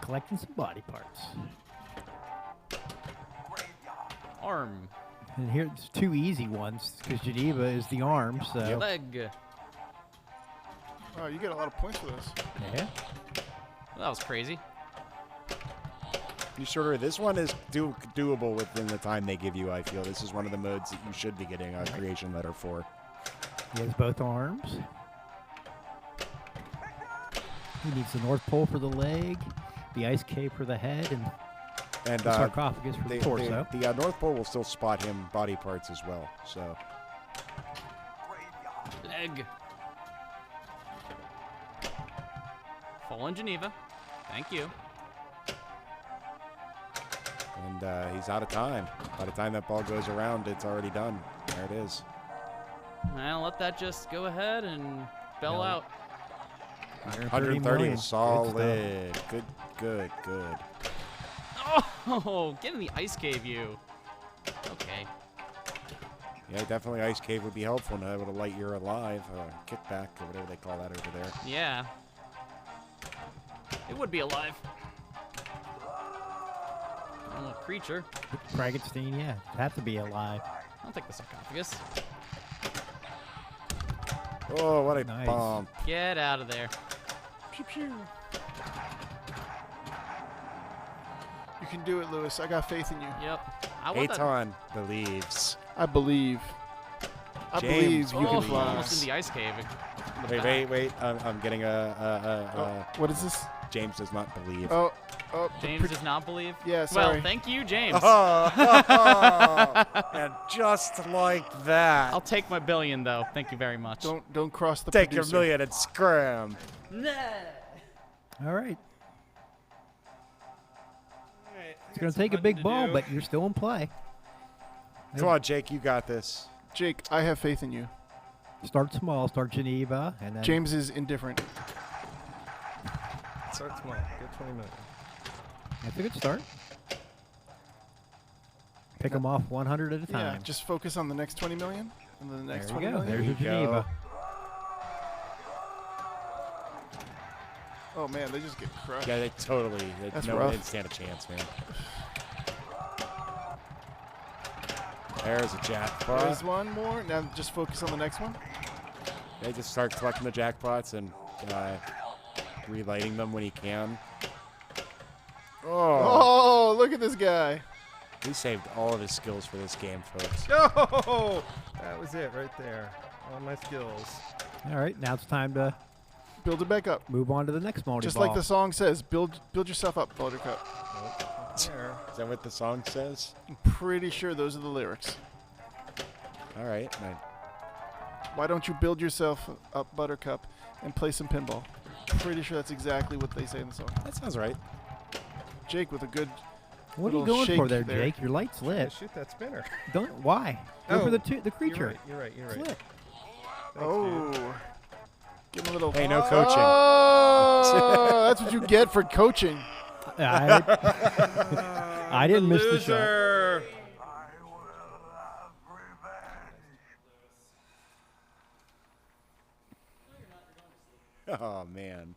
A: Collecting some body parts.
B: Arm.
A: And here's two easy ones, because Geneva is the arm, so.
B: Leg.
C: Oh, you get a lot of points for this.
A: Yeah.
B: Well, that was crazy.
F: You sure this one is doable within the time they give you, I feel. This is one of the modes that you should be getting a creation letter for.
A: He has both arms. He needs the North Pole for the leg, the Ice Cave for the head, and the sarcophagus for the torso.
F: The North Pole will still spot him body parts as well, so.
B: Leg. Fallen Geneva. Thank you.
F: And he's out of time. By the time that ball goes around, it's already done. There it is.
B: Well, let that just go ahead and bell out.
F: 130
A: million.
F: is solid. Good.
B: Oh, get in the ice cave, you. Okay.
F: Yeah, definitely Ice Cave would be helpful to have a light year alive, kickback, or whatever they call that over there.
B: Yeah. It would be alive. Oh, creature.
A: Frankenstein, yeah, it'd have to be alive.
B: I'll take the sarcophagus.
F: Oh, what a
A: Nice.
F: bomb.
B: Get out of there.
C: Pew pew. You can do it, Lewis. I got faith in you.
B: Yep. I want that.
F: Aton believes.
C: I believe. I
F: James,
C: believe you
B: Oh,
C: can
B: he
C: fly.
B: almost in the ice cave. In the
F: Wait.
B: back.
F: I'm getting
C: Oh, what is this?
F: James does not believe.
C: Oh,
B: James does not believe?
C: Yeah, sorry.
B: Well, thank you, James.
F: And just like that.
B: I'll take my billion, though. Thank you very much.
C: Don't cross the
F: take
C: producer.
F: your million and scram.
A: All right. It's going to take a big ball, but you're still in play.
F: Come on, Jake, you got this.
C: Jake, I have faith in you.
A: Start small, start Geneva, and then
C: James is indifferent.
E: Start small. Get 20 million.
A: that's a good start. Pick them off 100 at a
C: Yeah,
A: time.
C: just focus on the next 20 million and then the next
A: There
C: 20
A: you go.
C: million.
A: There's your
F: There you go.
A: Geneva.
C: Oh man, they just get crushed.
F: Yeah, they totally.
C: That's
F: no,
C: rough.
F: they didn't stand a chance, man. There's a jackpot.
C: There's one more. Now just focus on the next one.
F: Yeah, just start collecting the jackpots and relighting them when he can. Oh,
C: Oh, look at this guy.
F: he saved all of his skills for this game, folks.
E: Oh, that was it right there. All my skills.
A: All right, now it's time to
C: Build it back up.
A: move on to the next multi
C: Just
A: ball.
C: like the song says, build yourself up, Buttercup.
E: There.
F: Is that what the song says?
C: I'm pretty sure those are the lyrics.
F: All right.
C: Why don't you build yourself up, Buttercup, and play some pinball? Pretty sure that's exactly what they say in the song.
F: That sounds right.
C: Jake with a good.
A: What are you
C: little
A: going for
C: shake
A: there,
C: there.
A: Jake? Your light's
E: Yeah,
A: lit.
E: shoot that spinner.
A: Don't. Why? Go for
E: Oh,
A: the creature.
E: You're right.
A: It's lit.
E: Thanks, dude.
C: Oh. Give him a little.
F: Hey, no coaching.
C: Oh, that's what you get for coaching.
A: I didn't miss the shot.
E: Loser.
F: Oh, man.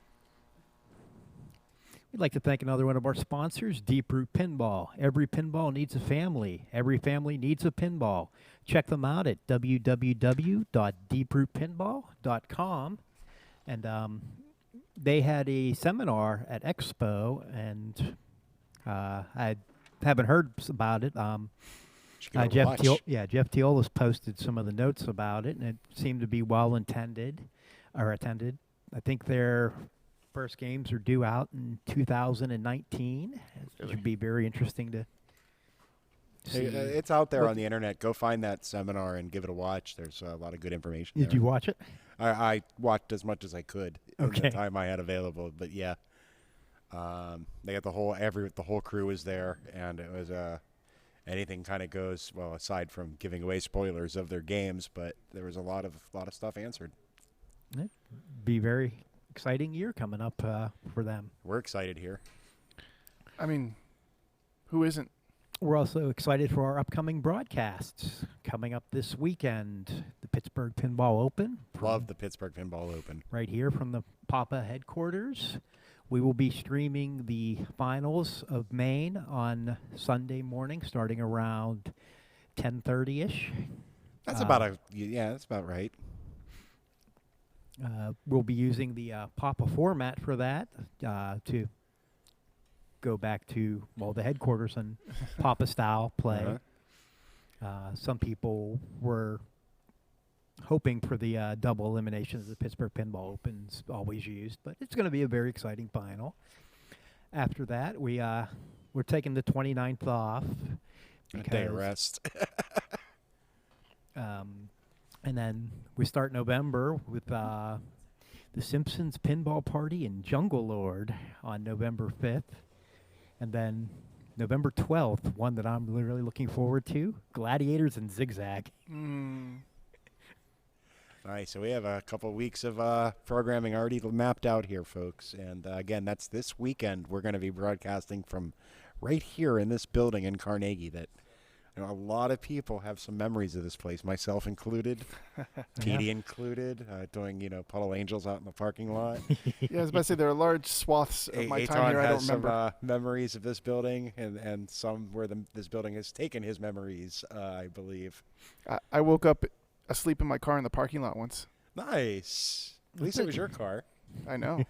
A: We'd like to thank another one of our sponsors, Deeproot Pinball. Every pinball needs a family. Every family needs a pinball. Check them out at www.deeprootpinball.com. And they had a seminar at Expo, and I haven't heard about it.
F: Should give it a
A: Jeff
F: watch.
A: Jeff Teolis posted some of the notes about it, and it seemed to be well attended. I think their first games are due out in 2019. It should be very interesting to see.
F: Hey, it's out there
A: What-
F: on the internet. Go find that seminar and give it a watch. There's a lot of good information
A: Did
F: there.
A: you watch it?
F: I watched as much as I could in
A: Okay.
F: the time I had available. But yeah, they had the whole crew was there, and it was anything kind of goes. Well, aside from giving away spoilers of their games, but there was a lot of stuff answered.
A: Be very exciting year coming up for them.
F: We're excited here.
C: I mean, who isn't?
A: We're also excited for our upcoming broadcasts coming up this weekend. The Pittsburgh Pinball Open.
F: Love the Pittsburgh Pinball Open.
A: Right here from the PAPA headquarters. We will be streaming the finals of Maine on Sunday morning, starting around 10:30ish.
F: That's that's about right.
A: We'll be using the PAPA format for that to go back to, the headquarters and PAPA style play. Some people were hoping for the double elimination that the Pittsburgh Pinball Open's always used, but it's going to be a very exciting final. After that, we're taking the 29th off.
F: A day of rest.
A: And then we start November with the Simpsons Pinball Party and Jungle Lord on November 5th. And then November 12th, one that I'm really looking forward to, Gladiators and Zigzag.
F: Nice. So we have a couple weeks of programming already mapped out here, folks. And again, that's this weekend. We're going to be broadcasting from right here in this building in Carnegie. That a lot of people have some memories of this place, myself included, Petey included, doing Puddle Angels out in the parking lot.
C: Yeah, I was about to say there are large swaths of my time here I don't remember.
F: Some memories of this building, and some where this building has taken his memories, I believe.
C: I woke up asleep in my car in the parking lot once.
F: Nice. At least it was your car.
C: I know.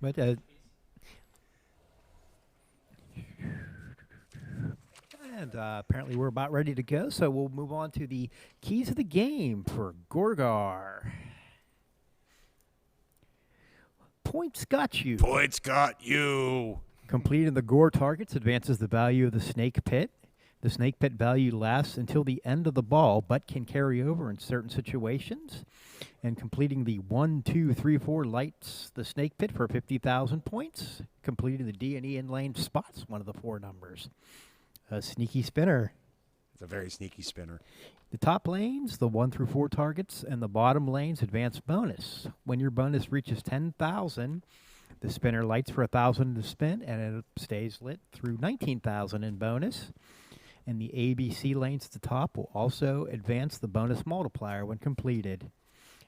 A: But and apparently we're about ready to go, so we'll move on to the keys of the game for Gorgar. Points got you.
F: Points got you.
A: Completing the Gore targets advances the value of the snake pit. The snake pit value lasts until the end of the ball, but can carry over in certain situations. And completing the 1, 2, 3, 4 lights the snake pit for 50,000 points. Completing the D&E in lane spots, one of the 4 numbers. A sneaky spinner.
F: It's a very sneaky spinner.
A: The top lanes, the 1 through 4 targets, and the bottom lanes advance bonus. When your bonus reaches 10,000, the spinner lights for 1,000 to spin, and it stays lit through 19,000 in bonus. And the ABC lanes at the top will also advance the bonus multiplier when completed.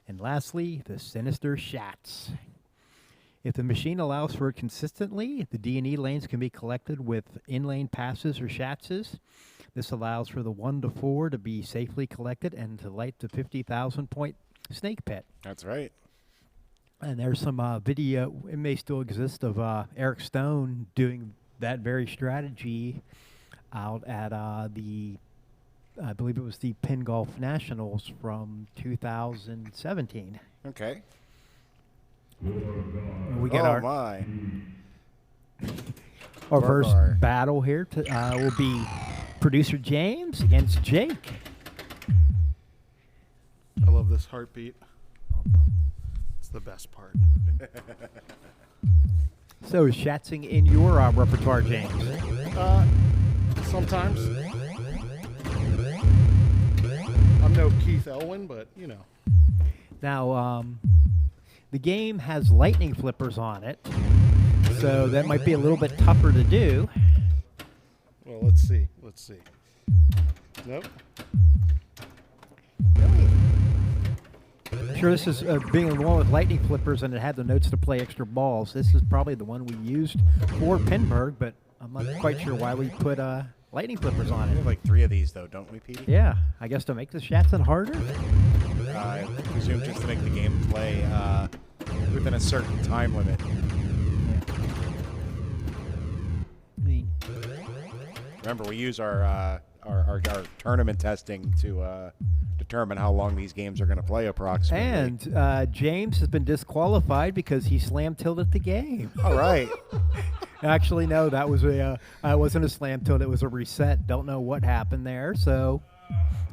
A: And lastly, the sinister shats. If the machine allows for it consistently, the D&E lanes can be collected with in-lane passes or shatses. This allows for the 1 to 4 to be safely collected and to light the 50,000 point snake pit.
F: That's right.
A: And there's some video, it may still exist, of Eric Stone doing that very strategy out at I believe it was the Pin Golf Nationals from 2017.
F: Okay.
A: We get our first battle here will be producer James against Jake.
G: I love this heartbeat. It's the best part.
A: So is shatzing in your repertoire, James?
G: Sometimes. I'm no Keith Elwin, but
A: Now, the game has lightning flippers on it, so that might be a little bit tougher to do.
G: Well, let's see. Nope.
A: Sure, this is being the one with lightning flippers, and it had the notes to play extra balls. This is probably the one we used for Pinburg, but I'm not quite sure why we put lightning flippers on
F: We
A: it.
F: have like 3 of these, though, don't we, Petey?
A: Yeah, I guess to make the Shatson harder.
F: I presume just to make the game play within a certain time limit.
A: I mean,
F: Remember, we use our tournament testing to determine how long these games are going to play approximately.
A: and James has been disqualified because he slam tilted the game.
F: All right.
A: Actually, no, that was it wasn't a slam tilt. It was a reset. Don't know what happened there. So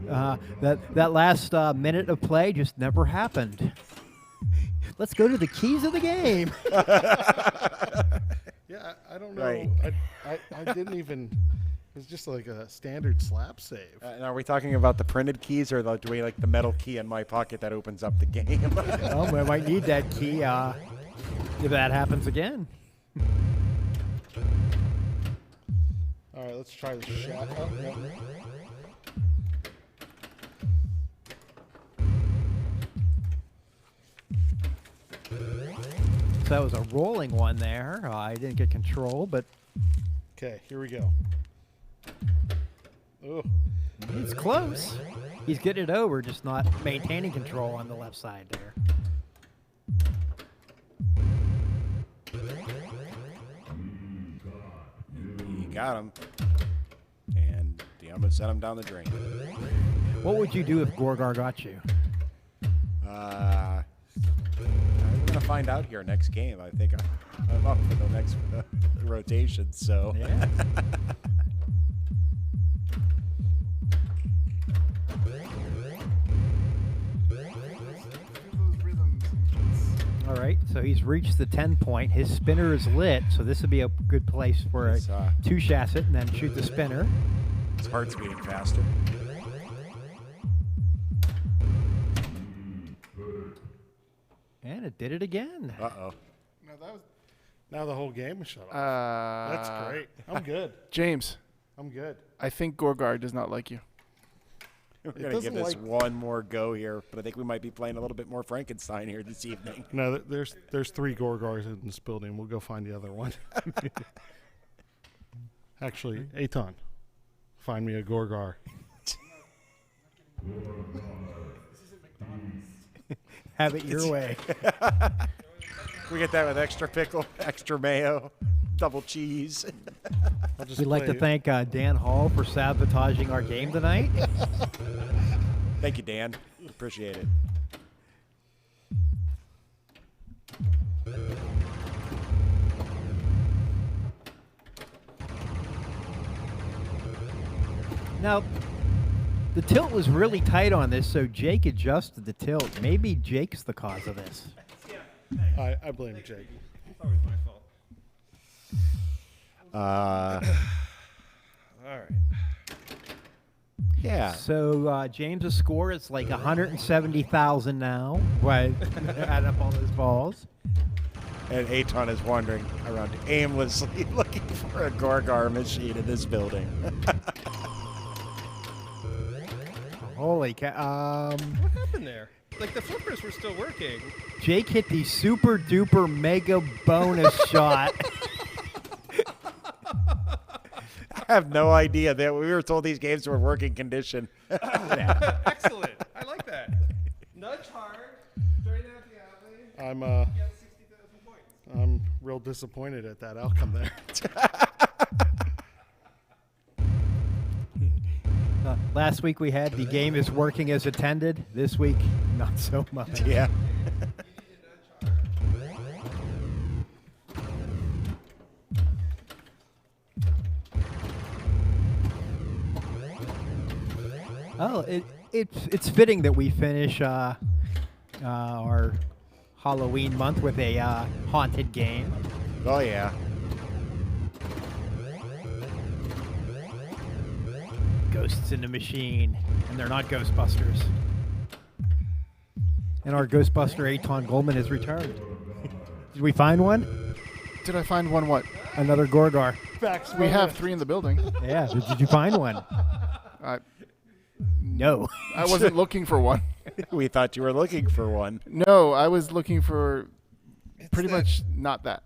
A: That last minute of play just never happened. Let's go to the keys of the game.
G: Yeah, I don't know.
F: Right.
G: I didn't even. It was just like a standard slap save.
F: And are we talking about the printed keys or do we like the metal key in my pocket that opens up the game?
A: Oh, we might need that key if that happens again.
G: All right, let's try the shot. Oh, no.
A: So that was a rolling one there. I didn't get control, but
G: Okay, here we go. Oh,
A: it's close. He's getting it over, just not maintaining control on the left side there.
F: You got him. And the almost sent him down the drain.
A: What would you do if Gorgar got you?
F: We're going to find out here next game. I think I'm up for the next rotation, so.
A: Yeah. All right, so he's reached the 10 point. His spinner is lit, so this would be a good place for a
F: It's,
A: two-shas it and then shoot the spinner.
F: his heart's beating faster.
A: And it did it again.
F: Uh-oh.
G: now the whole game is shut off. That's great. I'm good.
C: James,
G: I'm good.
C: I think Gorgar does not like you.
F: We're
G: It
F: going to give this
G: doesn't
F: one more go here, but I think we might be playing a little bit more Frankenstein here this evening.
G: No, there's 3 Gorgars in this building. We'll go find the other one. Actually, Aton, find me a Gorgar.
A: Have it your way.
F: We get that with extra pickle, extra mayo, double cheese.
G: I'll just
A: We'd like to
G: play-
A: thank Dan Hall for sabotaging our game tonight.
F: Thank you, Dan. Appreciate it.
A: Now, the tilt was really tight on this, so Jake adjusted the tilt. Maybe Jake's the cause of this.
G: I blame Jake.
E: It's always my fault.
F: Uh,
E: All right.
F: yeah.
A: So James's score is like 170,000 now. Right, add up all those balls.
F: And Aton is wandering around aimlessly looking for a Gorgar machine in this building.
A: Holy cow!
E: What happened there? Like the flippers were still working.
A: Jake hit the super duper mega bonus shot.
F: I have no idea that we were told these games were working condition.
E: Excellent. I like that. Nudge hard, straight out the alley. Get 60,000 points.
G: I'm real disappointed at that outcome there.
A: Last week we had the game is working as intended. This week, not so much.
F: Yeah.
A: Oh, it's fitting that we finish our Halloween month with a haunted game.
F: Oh, yeah.
A: Ghosts in the machine, and they're not Ghostbusters. And our Ghostbuster Aton Goldman has returned. Did we find one?
C: Did I find one what?
A: Another Gorgar.
C: We have 3 in the building.
A: Yeah. Did you find one? No.
C: I wasn't looking for one.
F: We thought you were looking for one.
C: No, I was looking for pretty
E: that-
C: much not that.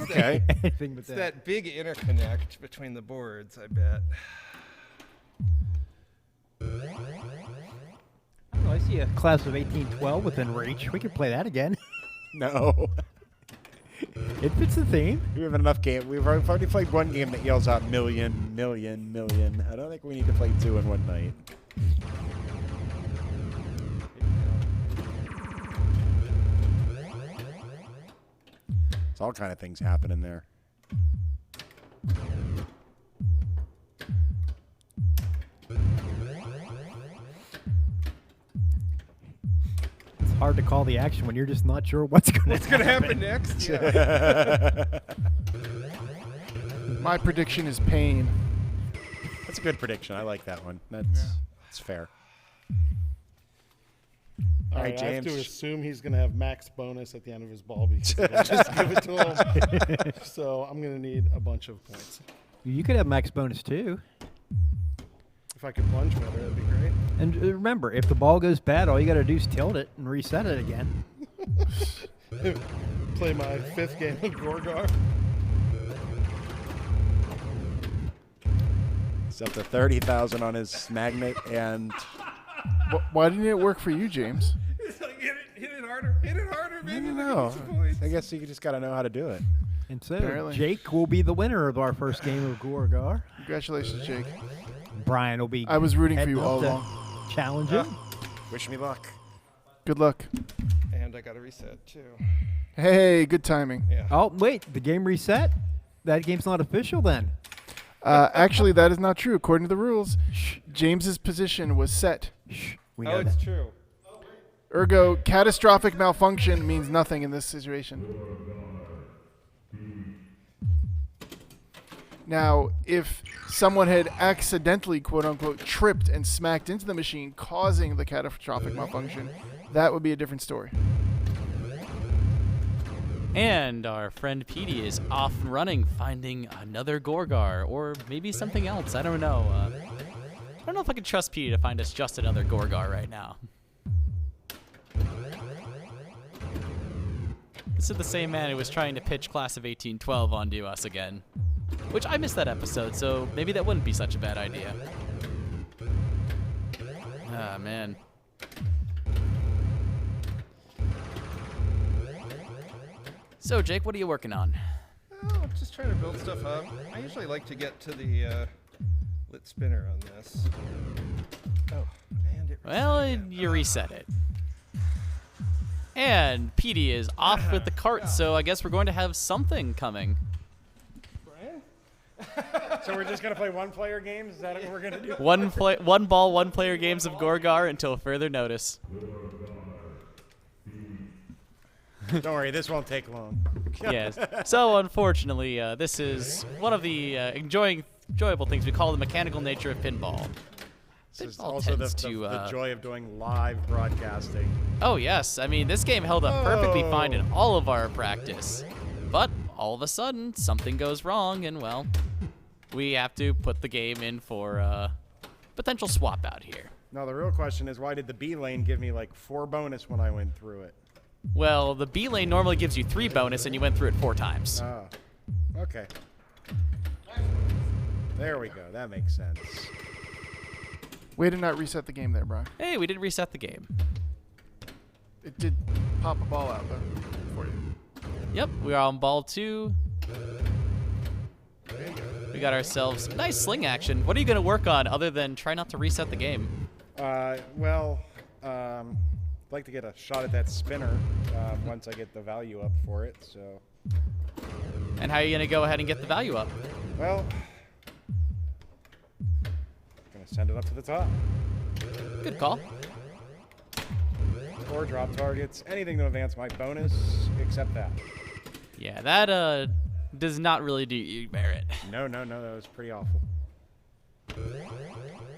F: Okay.
A: Anything but
E: It's
A: that.
E: that big interconnect between the boards, I bet.
A: Oh, I see a class of 1812 within reach. We could play that again.
F: No.
A: It fits the theme.
F: We have enough game. We've already played one game that yells out million, million, million. I don't think we need to play 2 in one night. It's all kind of things happening there.
A: hard to call the action when you're just not sure what's going to
E: happen next? Yeah.
C: My prediction is pain.
F: That's a good prediction. I like that one. That's fair.
G: All
F: right,
G: right, I have to
F: James.
G: assume he's going to have max bonus at the end of his ball because I didn't just give it to him. So I'm going to need a bunch of points.
A: You could have max bonus too.
G: If I could plunge better, that'd be great.
A: And remember, if the ball goes bad, all you got to do is tilt it and reset it again.
G: Play my 5th game of Gorgar.
F: He's up to 30,000 on his magnet, and
C: Why didn't it work for you, James?
E: It's like, hit it harder, maybe.
F: no, I guess you just got to know how to do it.
A: And so
C: Apparently.
A: Jake will be the winner of our first game of Gorgar.
C: Congratulations, Jake.
A: Brian will be
C: I was rooting for
A: heading
C: you
A: up
C: all
A: to
C: along.
A: challenge him.
F: Wish me luck.
C: Good luck.
E: And I got to reset too.
C: Hey, good timing.
E: Yeah.
A: Oh, wait, the game reset? That game's not official then.
C: Actually, that is not true. According to the rules, James's position was set.
A: We
E: Oh,
A: know
E: it's
A: that.
E: true.
C: Ergo, catastrophic malfunction means nothing in this situation. Now, if someone had accidentally, quote-unquote, tripped and smacked into the machine, causing the catastrophic malfunction, that would be a different story.
B: And our friend Petey is off and running, finding another Gorgar, or maybe something else. I don't know. I don't know if I can trust Petey to find us just another Gorgar right now. This is the same man who was trying to pitch Class of 1812 onto us again. Which I missed that episode, so maybe that wouldn't be such a bad idea. Ah, man. So, Jake, what are you working on?
E: Oh, I'm just trying to build stuff up. I usually like to get to the lit spinner on this. Oh, and it
B: Well,
E: reset again.
B: you reset it. And Petey is off with the cart, so I guess we're going to have something coming.
E: Brian?
F: So we're just going to play one-player games? Is that what we're going to do?
B: One ball, one player games of Gorgar until further notice.
F: Don't worry, this won't take long.
B: Yes. So unfortunately, this is one of the enjoyable things we call the mechanical nature of pinball.
F: This is
B: Pinball
F: also the
B: tends to,
F: joy of doing live broadcasting.
B: Oh yes, I mean this game held up perfectly fine in all of our practice, but all of a sudden something goes wrong, and well, we have to put the game in for a potential swap out here.
F: Now, the real question is, why did the B lane give me like 4 bonus when I went through it?
B: Well, the B lane normally gives you 3 bonus, and you went through it 4 times.
F: Oh, okay. There we go. That makes sense.
C: Way to not reset the game there, Brian.
B: Hey, we did reset the game.
C: It did pop a ball out, though, for you.
B: Yep, we are on ball 2. We got ourselves nice sling action. What are you going to work on other than try not to reset the game?
F: I'd like to get a shot at that spinner once I get the value up for it. So,
B: And how are you going to go ahead and get the value up?
F: well, gonna send it up to the top.
B: Good call.
F: Or drop targets, anything to advance my bonus, except that.
B: Yeah, that does not really do you merit.
F: No, that was pretty awful.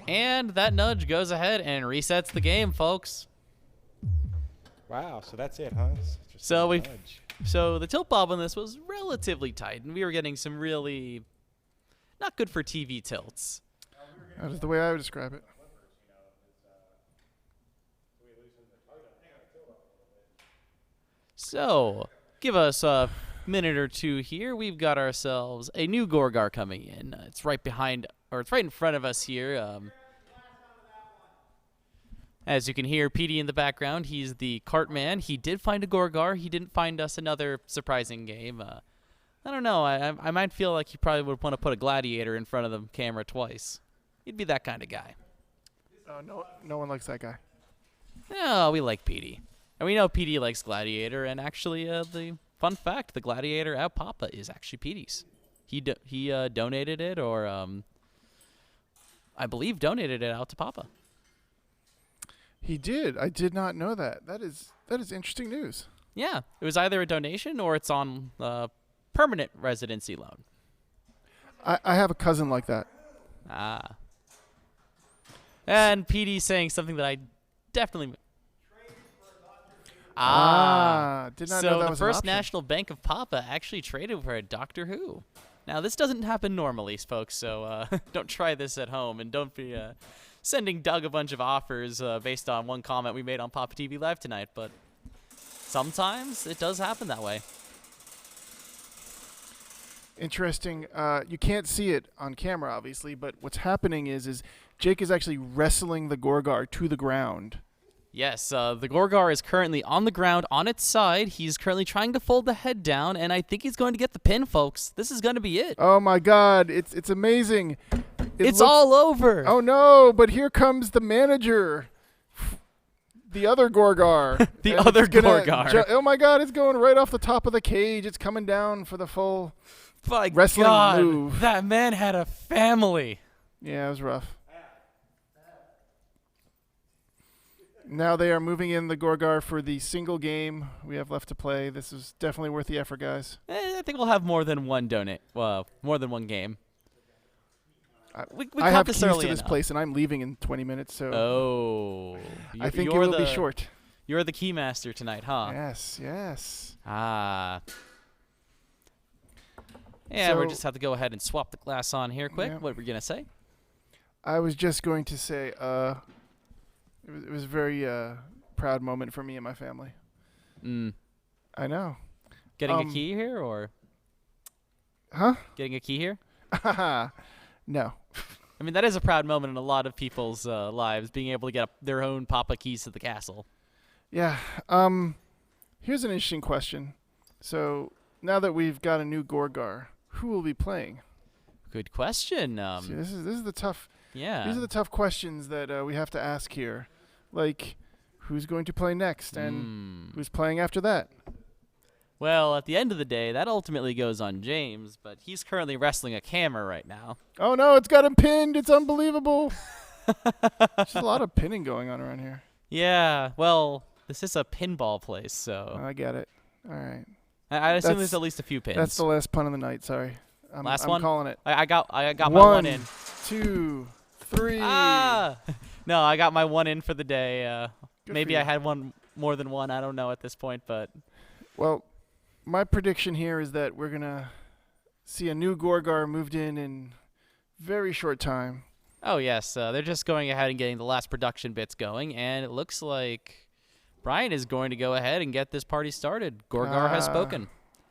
B: And that nudge goes ahead and resets the game, folks.
F: Wow, so that's it, huh? It's just
B: So
F: a
B: we,
F: nudge.
B: so the tilt bob on this was relatively tight, and we were getting some really not good for TV tilts.
C: That is the way I would describe it.
B: So give us a minute or two here. We've got ourselves a new Gorgar coming in. It's right behind, or it's right in front of us here. As you can hear Petey in the background, he's the cart man. He did find a Gorgar. He didn't find us another surprising game. I don't know. I might feel like he probably would want to put a gladiator in front of the camera twice. He'd be that kind of guy.
C: No one likes that guy.
B: No, we like Petey. And we know Petey likes Gladiator, and actually, the fun fact, the Gladiator at Papa is actually Petey's. He donated it, or I believe donated it out to Papa.
C: He did. I did not know that. That is interesting news.
B: Yeah, it was either a donation or it's on permanent residency loan.
C: I have a cousin like that.
B: Ah. And PD saying something that I definitely.
C: Did not know
B: So
C: that
B: the
C: was an
B: First
C: option.
B: National Bank of Papa actually traded for a Doctor Who. Now this doesn't happen normally, folks. So don't try this at home, and don't be sending Doug a bunch of offers based on one comment we made on PAPAtv Live tonight. But sometimes it does happen that way.
C: Interesting. You can't see it on camera, obviously, but what's happening is Jake is actually wrestling the Gorgar to the ground.
B: Yes, the Gorgar is currently on the ground on its side. He's currently trying to fold the head down, and I think he's going to get the pin, folks. This is going to be it.
C: Oh my God! It's amazing.
B: It's all over.
C: Oh no! But here comes the manager, the other Gorgar.
B: The
C: And
B: other
C: it's gonna
B: Gorgar.
C: oh my God! It's going right off the top of the cage. It's coming down for the full
B: My
C: wrestling
B: God,
C: move.
B: that man had a family.
C: Yeah, it was rough. Now they are moving in the Gorgar for the single game we have left to play. This is definitely worth the effort, guys.
B: I think we'll have more than one donate. Well, more than one game. We
C: I
B: caught
C: have
B: this
C: keys
B: early
C: to this
B: enough.
C: place, and I'm leaving in 20 minutes, so
B: Oh.
C: I think it
B: you're
C: will be short.
B: You're the keymaster tonight, huh?
C: Yes, yes.
B: Ah. Yeah, we
C: So-
B: just have to go ahead and swap the glass on here quick.
C: Yeah.
B: What were you going to say?
C: I was just going to say, it was a very proud moment for me and my family.
B: Mm.
C: I know.
B: Getting a key here, or
C: Huh?
B: getting a key here?
C: No.
B: I mean, that is a proud moment in a lot of people's lives, being able to get their own Papa keys to the castle.
C: Yeah. Here's an interesting question. So now that we've got a new Gorgar, who will be playing?
B: Good question.
C: See, this is the tough.
B: Yeah.
C: These are the tough questions that we have to ask here. Like, who's going to play next,
B: Hmm.
C: and who's playing after that?
B: Well, at the end of the day, that ultimately goes on James, but he's currently wrestling a camera right now.
C: Oh no, it's got him pinned. It's unbelievable. There's a lot of pinning going on around here.
B: Yeah, well, this is a pinball place, so
C: I get it. All right.
B: I assume
C: That's-
B: there's at least a few pins.
C: That's the last pun of the night. Sorry. I'm
B: one?
C: calling it.
B: I got my one in.
C: 2, 3.
B: Ah! No, I got my one in for the day.
C: Good
B: Maybe
C: for
B: I
C: you.
B: had one more than one. I don't know at this point, but
C: Well, my prediction here is that we're gonna see a new Gorgar moved in very short time.
B: oh yes, they're just going ahead and getting the last production bits going, and it looks like Brian is going to go ahead and get this party started. Gorgar has spoken.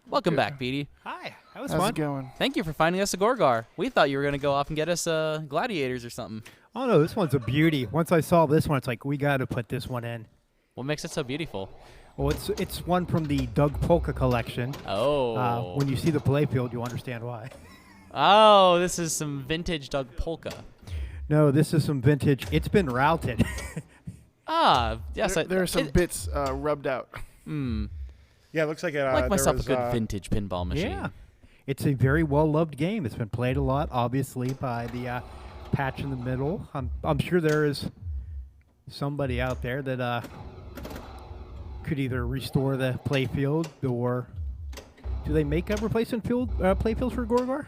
B: Welcome
C: good.
B: back, Petey.
A: Hi, that was
C: How's
A: fun.
C: it going?
B: Thank you for finding us a Gorgar. We thought you were going to go off and get us gladiators or something.
A: Oh no, this one's a beauty. Once I saw this one, it's like we got to put this one in.
B: What makes it so beautiful?
A: Well, it's one from the Doug Polka collection.
B: Oh.
A: When you see the playfield, you'll understand why.
B: Oh, this is some vintage Doug Polka.
A: No, this is some vintage. It's been routed.
B: Ah, yes.
C: There are some bits rubbed out.
F: Yeah, it looks like it.
B: I like
F: there
B: myself a
F: was,
B: good vintage pinball machine.
A: Yeah. It's a very well-loved game. It's been played a lot, obviously, by the patch in the middle. I'm sure there is somebody out there that could either restore the playfield or do they make a replacement playfields for Gorgar?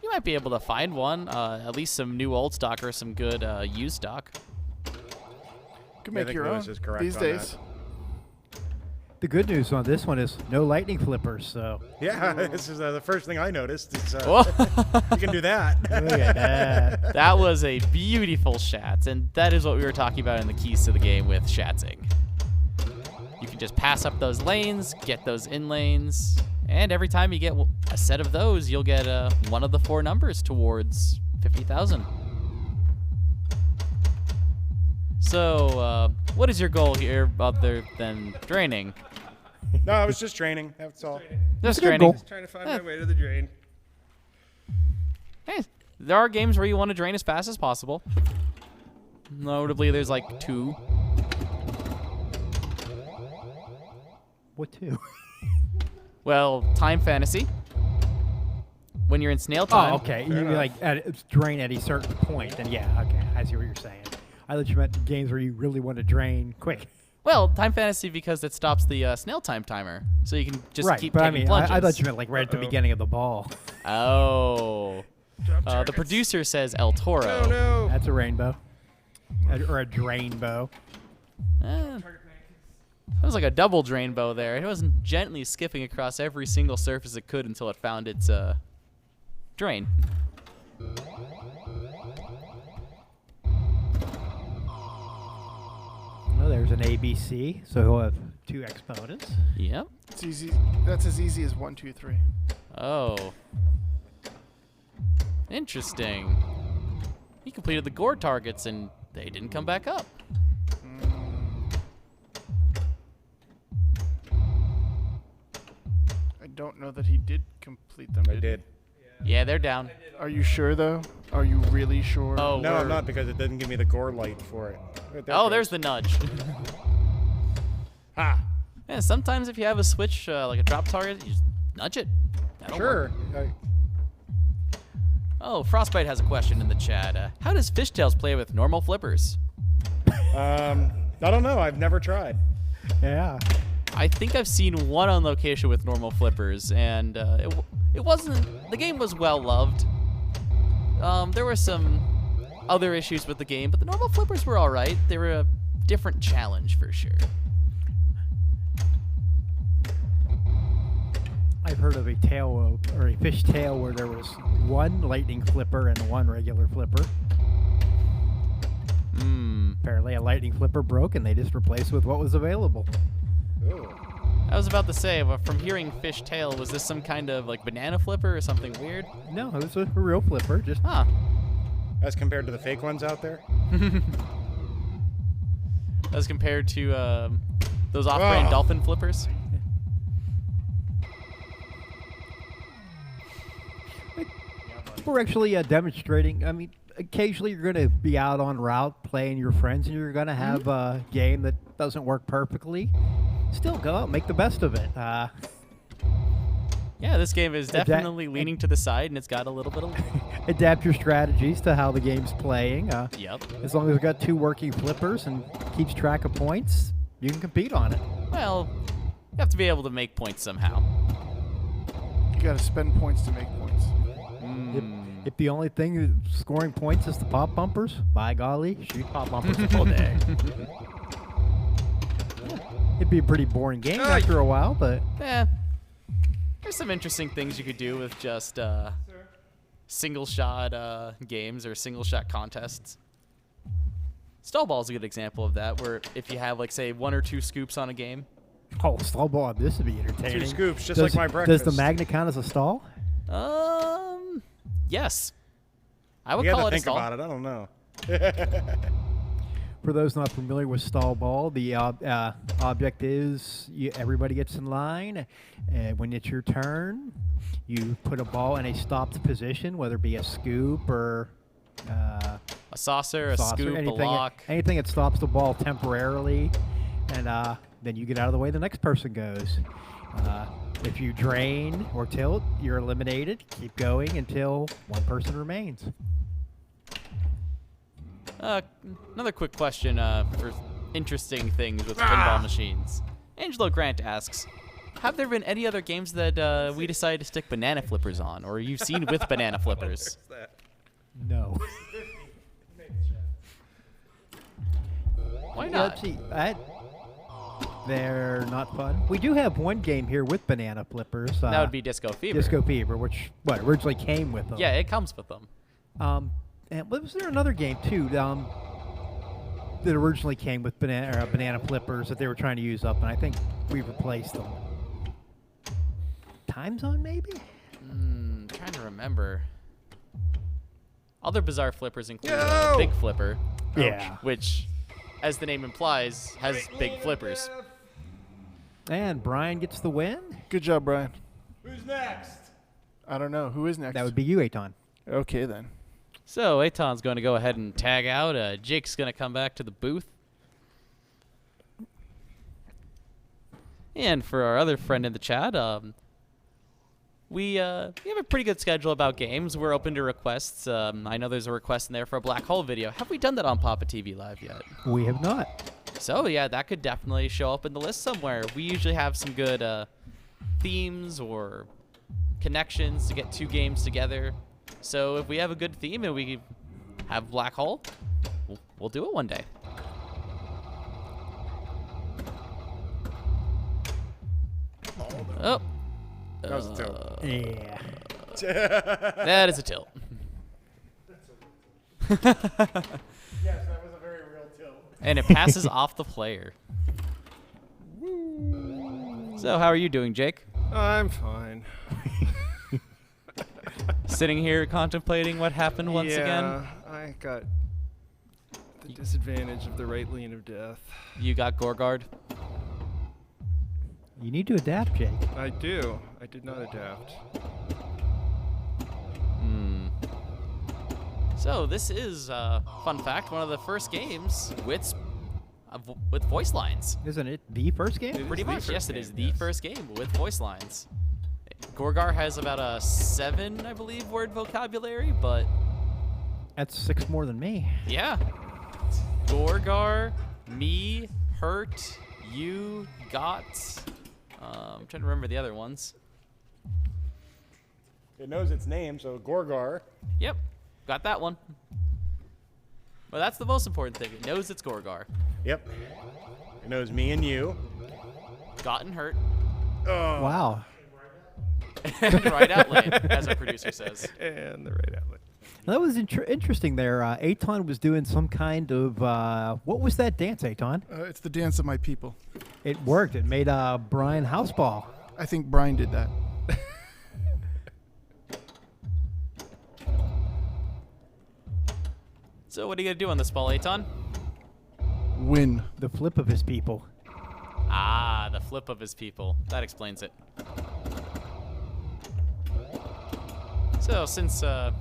B: You might be able to find one. At least some new old stock or some good used stock.
C: You can
F: I
C: make
F: think
C: your
F: Lewis
C: own
F: is correct
C: these
F: on
C: days.
F: that.
A: The good news on this one is no lightning flippers, so
F: Yeah, this is the first thing I noticed. It's,
B: Whoa.
F: you can do that.
A: look at that.
B: That was a beautiful Shats, and that is what we were talking about in the keys to the game with Shatsing. You can just pass up those lanes, get those in lanes, and every time you get a set of those, you'll get one of the 4 numbers towards 50,000. So, what is your goal here other than draining?
F: No, I was just training. That's all.
B: Just
A: a good
B: draining.
A: goal.
E: Just trying to find my way to the drain.
B: Hey, there are games where you want to drain as fast as possible. Notably, there's like 2.
A: What two?
B: Well, Time Fantasy. When you're in snail time.
A: Oh, okay. You like drain at a certain point, then yeah, okay. I see what you're saying. I thought you meant games where you really want to drain quick.
B: Well, Time Fantasy because it stops the snail time timer, so you can just
A: Right,
B: keep
A: but
B: taking plunges.
A: I thought you meant like right at the beginning of the ball.
B: Oh. The producer says El Toro.
E: Oh no!
A: That's a rainbow. Or a drainbow.
B: That was like a double drainbow there. It wasn't gently skipping across every single surface it could until it found its drain.
A: Well, there's an ABC, so he'll have 2 exponents.
B: Yep.
C: It's easy. That's as easy as 1, 2, 3.
B: Oh. Interesting. He completed the gore targets and they didn't come back up.
C: I don't know that he did complete them.
F: I did.
B: Yeah, they're down.
C: Are you sure though? Are you really sure?
B: Oh,
F: No,
B: we're-
F: I'm not because it didn't give me the gore light for it.
B: Oh, there's the nudge.
F: Ha!
B: Yeah, sometimes if you have a switch, like a drop target, you just nudge it. That'll
F: Sure.
B: work. Oh, Frostbite has a question in the chat. How does Fishtails play with normal flippers?
F: I don't know. I've never tried.
A: Yeah.
B: I think I've seen one on location with normal flippers, and it wasn't. The game was well loved. There were some other issues with the game, but the normal flippers were all right. They were a different challenge for sure.
A: I've heard of a tail or a fish tail where there was 1 lightning flipper and 1 regular flipper. Apparently, a lightning flipper broke, and they just replaced it with what was available.
F: Ooh.
B: I was about to say, but from hearing Fishtail, was this some kind of like banana flipper or something weird?
A: No, it was a real flipper. Just
B: Huh.
F: As compared to the fake ones out there?
B: As compared to those off-brand dolphin flippers.
A: we're actually demonstrating. I mean, occasionally you're going to be out on route playing your friends, and you're going to have a game that doesn't work perfectly. Still go out and make the best of it.
B: Yeah, this game is definitely leaning to the side, and it's got a little bit of...
A: Adapt your strategies to how the game's playing.
B: Yep.
A: As long as you've got 2 working flippers and keeps track of points, you can compete on it.
B: Well, you have to be able to make points somehow.
C: You got to spend points to make points.
A: If the only thing scoring points is the pop bumpers, by golly, shoot pop bumpers all day. It'd be a pretty boring game after a while, but
B: There's some interesting things you could do with just single-shot games or single-shot contests. Stall Ball is a good example of that, where if you have, like, say, 1 or 2 scoops on a game.
A: oh, stall ball, this would be entertaining.
F: 2 scoops, just like my
A: Does
F: breakfast.
A: the magnet count as a stall?
B: Yes. I would
F: You
B: call
F: have
B: it
F: to
B: a
F: think
B: stall.
F: about it. I don't know.
A: For those not familiar with stall ball, the object is everybody gets in line, and when it's your turn, you put a ball in a stopped position, whether it be a scoop or
B: A saucer, a scoop, a lock.
A: anything that stops the ball temporarily, and then you get out of the way. The next person goes. If you drain or tilt, you're eliminated. Keep going until one person remains.
B: Another quick question for interesting things with pinball machines. Angelo Grant asks, have there been any other games that we decided to stick banana flippers on, or you've seen with banana flippers?
A: No.
B: Why
A: Yeah,
B: not?
A: let's see. They're not fun. We do have one game here with banana flippers.
B: That would be Disco Fever.
A: Disco Fever, which originally came with them.
B: Yeah, it comes with them.
A: And was there another game too that originally came with banana flippers that they were trying to use up, and I think we replaced them. Time Zone, maybe?
B: Trying to remember. Other bizarre flippers include
F: Yo!
B: Big Flipper,
A: Yeah.
B: which, as the name implies, has big flippers.
A: And Brian gets the win.
C: Good job, Brian.
E: Who's next?
C: I don't know. Who is next?
A: That would be you, Aton.
C: Okay, then.
B: So Aton's going to go ahead and tag out. Jake's going to come back to the booth. And for our other friend in the chat, we have a pretty good schedule about games. We're open to requests. I know there's a request in there for a Black Hole video. Have we done that on PAPAtv Live yet?
A: We have not.
B: So yeah, that could definitely show up in the list somewhere. We usually have some good themes or connections to get two games together. So if we have a good theme and we have Black Hole, we'll do it one day. Oh.
F: That was a tilt.
A: Yeah.
B: That is a tilt.
F: Yes, that was a very real tilt.
B: And it passes off the player. So how are you doing, Jake?
E: I'm fine.
B: Sitting here contemplating what happened once again?
E: I got the disadvantage of the right lean of death.
B: You got Gorgard?
A: You need to adapt, Jake.
E: I do. I did not adapt.
B: So this is, fun fact, one of the first games with voice lines.
A: Isn't it the first game?
B: Pretty
E: the
B: much,
E: first
B: yes, it
E: game,
B: is the
E: yes.
B: first game with voice lines. Gorgar has about a 7, I believe, word vocabulary, but
A: That's 6 more than me.
B: yeah. Gorgar, me, hurt, you, got. I'm trying to remember the other ones.
F: It knows its name, so Gorgar.
B: Yep, got that one. Well, that's the most important thing. It knows it's Gorgar.
F: Yep. It knows me and you.
B: Got and hurt.
F: Oh.
A: Wow.
B: And right out lane, as our producer says.
E: And the right outlet.
A: That was interesting there. Aton was doing some kind of, what was that dance, Aton?
C: It's the dance of my people.
A: It worked. It made Brian houseball.
C: I think Brian did that.
B: So what are you going to do on this ball, Aton?
C: Win.
A: The flip of his people.
B: Ah, the flip of his people. That explains it. So since I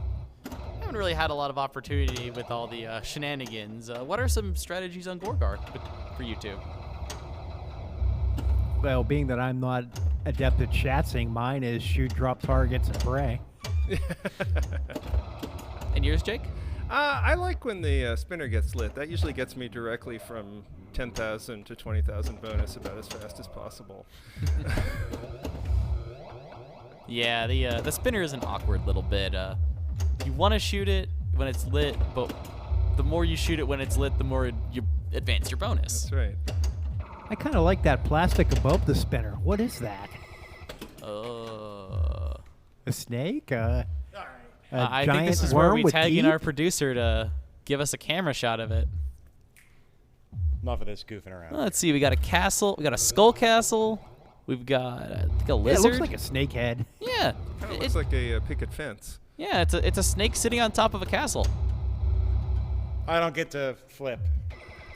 B: haven't really had a lot of opportunity with all the shenanigans, what are some strategies on Gorgar for you two?
A: Well, being that I'm not adept at chatsing, mine is shoot, drop targets, and pray.
B: And yours, Jake?
E: I like when the spinner gets lit. That usually gets me directly from 10,000 to 20,000 bonus about as fast as possible.
B: Yeah, the spinner is an awkward little bit. You want to shoot it when it's lit, but the more you shoot it when it's lit, the more you advance your bonus.
E: That's right.
A: I kind of like that plastic above the spinner. What is that?
B: A
A: A snake?
B: I
A: giant
B: think this is
A: worm
B: where we
A: with
B: tag in
A: teeth?
B: our producer to give us a camera shot of it.
F: Enough of this goofing around.
B: Let's see, we got a castle, we got a skull castle, we've got I think a
A: Yeah, it
B: lizard.
A: looks like a snake head.
B: Yeah,
E: Kind of
B: it-
E: looks like a picket fence.
B: yeah, it's a snake sitting on top of a castle.
F: I don't get to flip.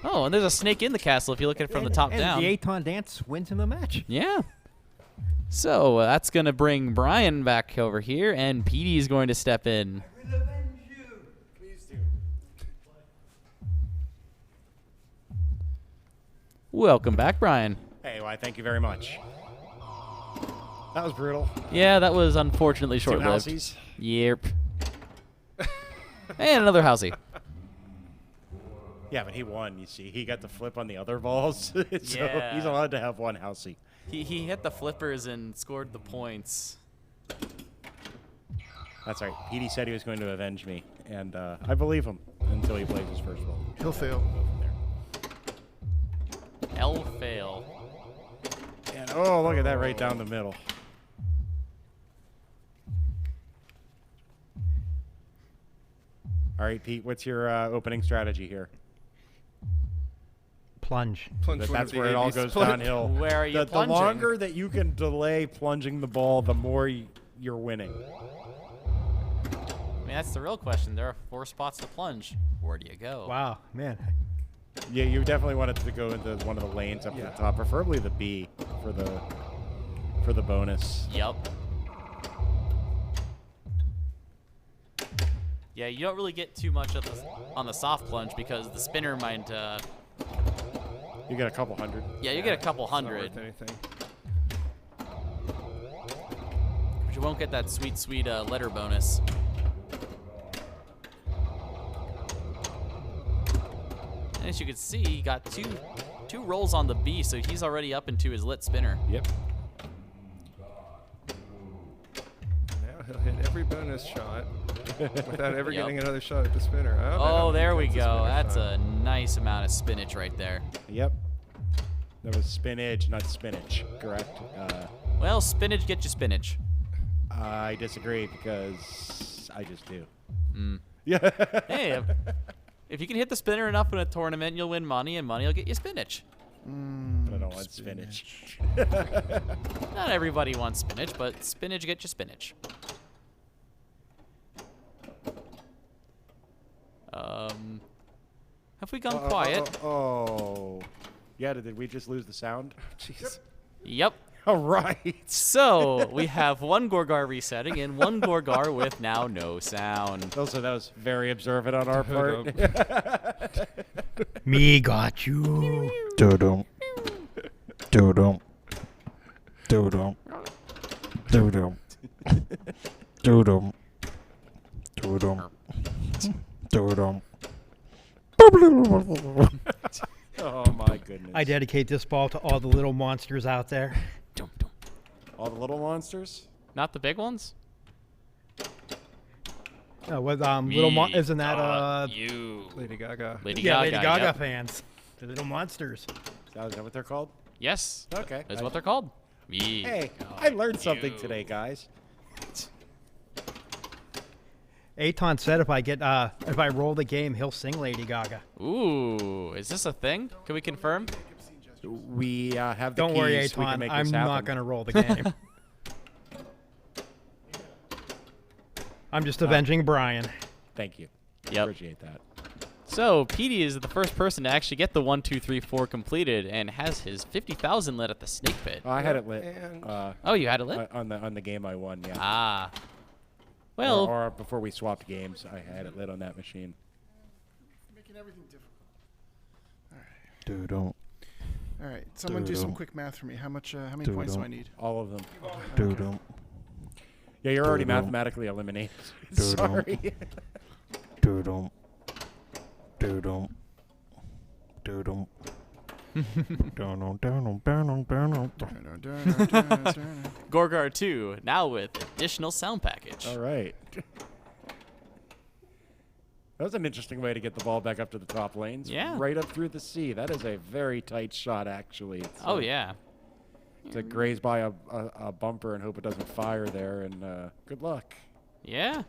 B: Oh, and there's a snake in the castle if you look at it from the top
A: and
B: down.
A: the Aton dance wins him the match.
B: Yeah. So that's going to bring Brian back over here, and Petey is going to step in.
F: I will avenge you. Please do.
B: Welcome back, Brian.
F: Hey, why, thank you very much. That was brutal.
B: Yeah, that was unfortunately
F: Two
B: short-lived.
F: housies.
B: Yep. And another housey.
F: Yeah, but he won, you see. He got the flip on the other balls, so
B: Yeah.
F: he's allowed to have one housey.
B: He hit the flippers and scored the points.
F: That's right. Petey said he was going to avenge me, and I believe him until he plays his first ball.
C: He'll fail.
B: L fail.
F: And oh, look at that right down the middle. All right, Pete, what's your opening strategy here?
A: Plunge.
E: Plunge one
F: That's
E: of the
F: where it all
E: ABs.
F: goes downhill.
B: Where are you
F: The
B: plunging?
F: longer that you can delay plunging the ball, the more you're winning.
B: I mean, that's the real question. There are 4 spots to plunge. Where do you go?
A: Wow, man.
F: Yeah, you definitely want it to go into one of the lanes up at the top, preferably the B for the bonus.
B: Yep. Yeah, you don't really get too much of on the soft plunge because the spinner might.
F: You get a couple hundred.
B: Yeah, you get a couple
E: It's not
B: hundred.
E: worth anything.
B: you won't get that sweet, sweet letter bonus. And as you can see, he got two rolls on the B, so he's already up into his lit spinner.
F: Yep.
E: Now he'll hit every bonus shot without ever
B: Yep.
E: getting another shot at the spinner.
B: Oh, there we
E: That's a
B: go.
E: spinner
B: That's
E: shot.
B: a nice amount of spinach right there.
F: Yep. That was spinach, not spinach. Correct.
B: Well, spinach get you spinach.
F: I disagree because I just do.
B: Yeah. Hey, if you can hit the spinner enough in a tournament, you'll win money, and money will get you spinach.
F: But I don't want spinach.
B: Not everybody wants spinach, but spinach get you spinach. Have we gone quiet?
F: Oh. Yeah, did we just lose the sound?
E: Jeez.
B: Yep.
F: All right.
B: So we have one Gorgar resetting and one Gorgar with now no sound.
F: Also, that was very observant on our part.
A: Me got you.
H: Do-dum. Do-dum. Do-dum. Do-dum. Do-dum. Do-dum. Do-dum.
F: Oh, my goodness.
A: I dedicate this ball to all the little monsters out there.
F: All the little monsters?
B: Not the big ones?
A: With isn't that
B: you.
E: Lady Gaga.
B: Lady
A: yeah,
B: Gaga.
A: Lady Gaga
B: Yep.
A: fans, the little monsters.
F: Is that what they're called?
B: Yes.
F: Okay.
B: That's what they're called. Me.
F: Hey, I learned something today, guys.
A: Aton said if I roll the game, he'll sing Lady Gaga.
B: Ooh, is this a thing? Can we confirm?
F: We have the
A: Don't worry,
F: keys. We can
A: Aton.
F: make
A: I'm
F: this
A: not
F: happen.
A: going to roll the game. I'm just avenging Brian.
F: Thank you.
B: Yep.
F: Appreciate that.
B: So Petey is the first person to actually get the 1, 2, 3, 4 completed and has his 50,000 lit at the snake pit.
F: I had it lit.
E: And
B: Oh, you had it lit?
F: On the game I won, yeah.
B: Ah. Well,
F: or before we swapped games, I had it lit on that machine.
C: Making everything difficult.
H: Do-dum.
C: All right, someone do some
H: Doo-doo.
C: quick math for me. How many points do I need?
F: All of them.
H: Do-dum.
F: Yeah, you're already
H: Doo-doo.
F: mathematically eliminated.
H: Doo-doo.
F: Sorry.
H: Do-dum. Do-dum. Do-dum. Do-dum, do-dum, do-dum, do-dum.
B: Gorgar 2, now with additional sound package.
F: All right. That was an interesting way to get the ball back up to the top lanes.
B: Yeah.
F: Right up through the sea. That is a very tight shot, actually. It's,
B: Oh, yeah.
F: To graze by a bumper and hope it doesn't fire there, and good luck.
B: Yeah.